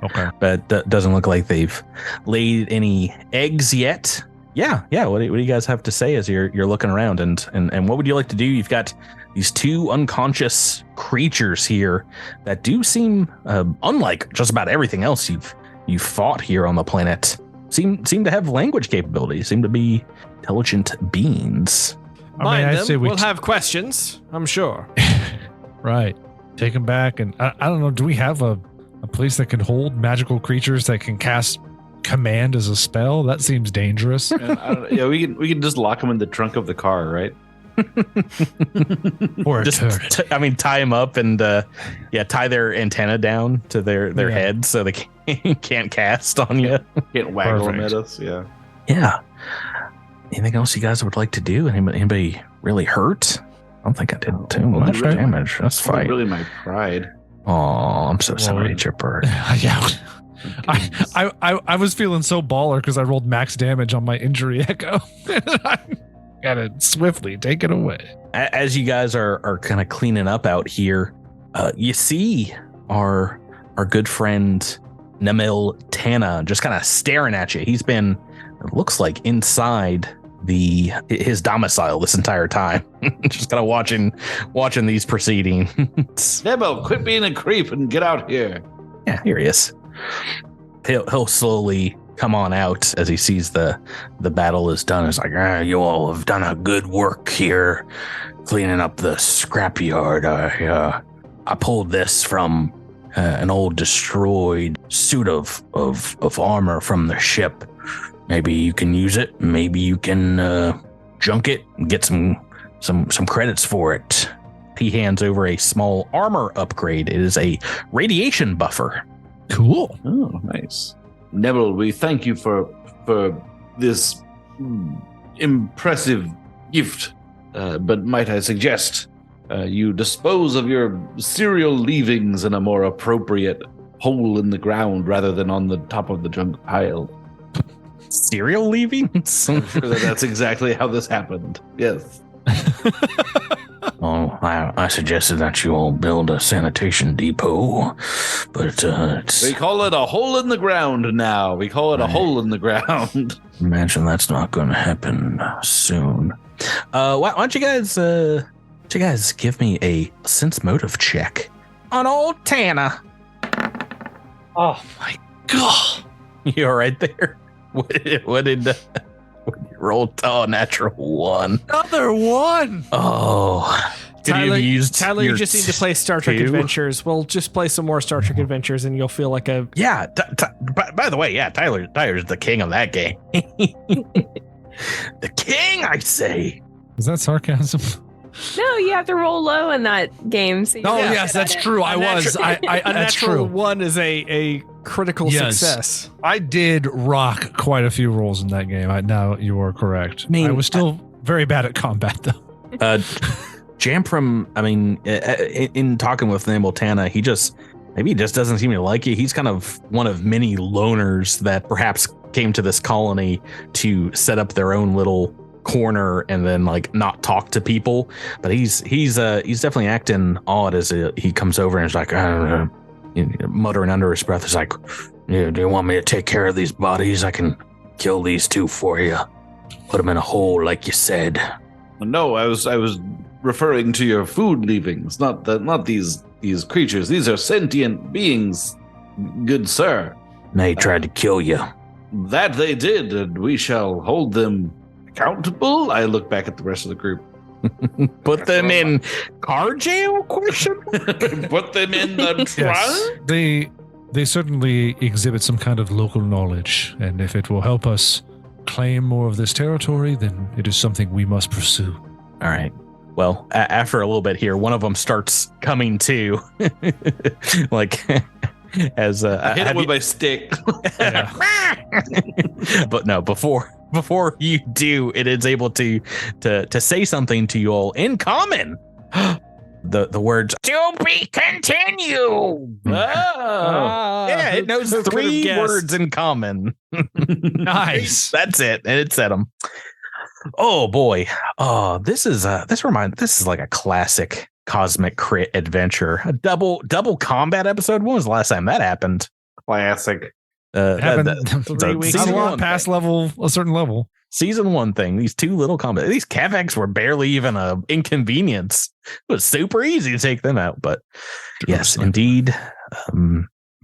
Okay. But that doesn't look like they've laid any eggs yet. Yeah. What do you guys have to say as you're looking around? And what would you like to do? You've got these 2 unconscious creatures here that do seem, unlike just about everything else you've fought here on the planet, seem to have language capabilities, seem to be intelligent beings. Mind them, we'll have questions, I'm sure. Right. Take them back. And I don't know, do we have a place that can hold magical creatures that can cast command as a spell? That seems dangerous. We can just lock them in the trunk of the car, right? Or a Just turret. tie them up and tie their antenna down to their head so they can't cast on you. Can't waggle them Perfect. at us. Yeah. Anything else you guys would like to do? Anybody really hurt? I don't think I did too much really- damage. That's fine. Really, my pride. Oh, I'm so sorry, Chipper. Yeah. I was feeling so baller because I rolled max damage on my injury echo. I gotta swiftly take it away. As you guys are kind of cleaning up out here, you see our good friend Namil Tana just kind of staring at you. He's been, it looks like, inside his domicile this entire time, just kind of watching these proceedings. Nebo, quit being a creep and get out here. Yeah, here he is. He'll slowly come on out as he sees the battle is done. It's like, you all have done a good work here, cleaning up the scrapyard. I pulled this from an old destroyed suit of armor from the ship. Maybe you can use it. Maybe you can junk it and get some credits for it. He hands over a small armor upgrade. It is a radiation buffer. Cool. Oh, nice. Neville, we thank you for this impressive gift. But might I suggest you dispose of your cereal leavings in a more appropriate hole in the ground rather than on the top of the junk pile. Cereal leavings? I'm sure that's exactly how this happened. Yes. Oh, I suggested that you all build a sanitation depot, but We call it a hole in the ground now. We call it a hole in the ground. Imagine that's not going to happen soon. Why don't you guys give me a sense motive check on old Tana? Oh my god. You all right there? What did you roll? Oh, natural 1. Another one. Oh, Tyler, you you just need to play Star Trek Adventures. We'll just play some more Star Trek Adventures, and you'll feel like a yeah. By the way, yeah, Tyler's the king of that game. The king, I say. Is that sarcasm? No, you have to roll low in that game. So Oh yes, that's true. I was. A That's natural true. 1 is a critical Yes. success. I did rock quite a few rolls in that game. Now you are correct. I mean, I was still very bad at combat, though. Jamprum, I mean, in talking with Nimble Tana, he just doesn't seem to like you. He's kind of one of many loners that perhaps came to this colony to set up their own little corner and then like not talk to people. But he's definitely acting odd as he comes over and is like, muttering under his breath. He's like, do you want me to take care of these bodies? I can kill these two for you. Put them in a hole, like you said. No, I was referring to your food leavings, not these creatures. These are sentient beings, good sir. They tried to kill you. That they did, and we shall hold them accountable. I look back at the rest of the group. Put them in car jail? Question. Put them in the trunk. Yes, they certainly exhibit some kind of local knowledge, and if it will help us claim more of this territory, then it is something we must pursue. All right. Well, after a little bit here, one of them starts coming to, like, as I hit it with my stick. But no, before you do, it is able to say something to you all in common. The words "to be continued." Oh. Yeah, it knows who could've 3 guessed? words in common. Nice. That's it, and it said them. Oh boy. Oh, this is like a classic cosmic crit adventure. A double combat episode. When was the last time that happened? Classic. Happened 3 weeks not a ago. lot past a certain level. Season 1 thing. These 2 little combat. These Keveks were barely even a inconvenience. It was super easy to take them out. But yes, indeed.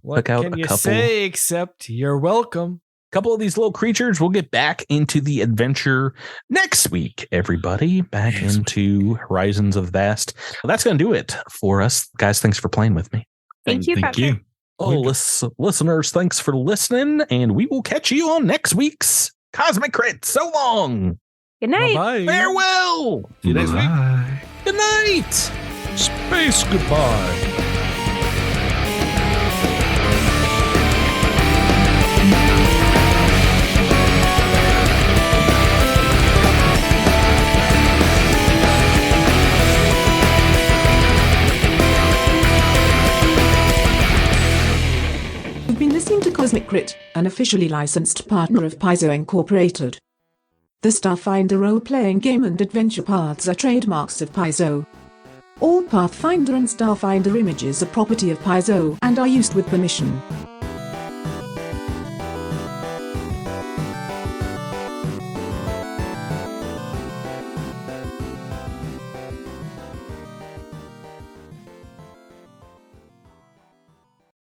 What Took out can a you couple. say except you're welcome? Couple of these little creatures. We'll get back into the adventure next week, everybody. Back into Horizons of Vast. Well, that's going to do it for us. Guys, thanks for playing with me. Thank you, Patrick. Oh, listeners, thanks for listening. And we will catch you on next week's Cosmic Crit. So long. Good night. Bye-bye. Farewell. See you next week. Bye. Good night. Space goodbye. You've been listening to Cosmic Crit, an officially licensed partner of Paizo Incorporated. The Starfinder role-playing game and adventure paths are trademarks of Paizo. All Pathfinder and Starfinder images are property of Paizo and are used with permission.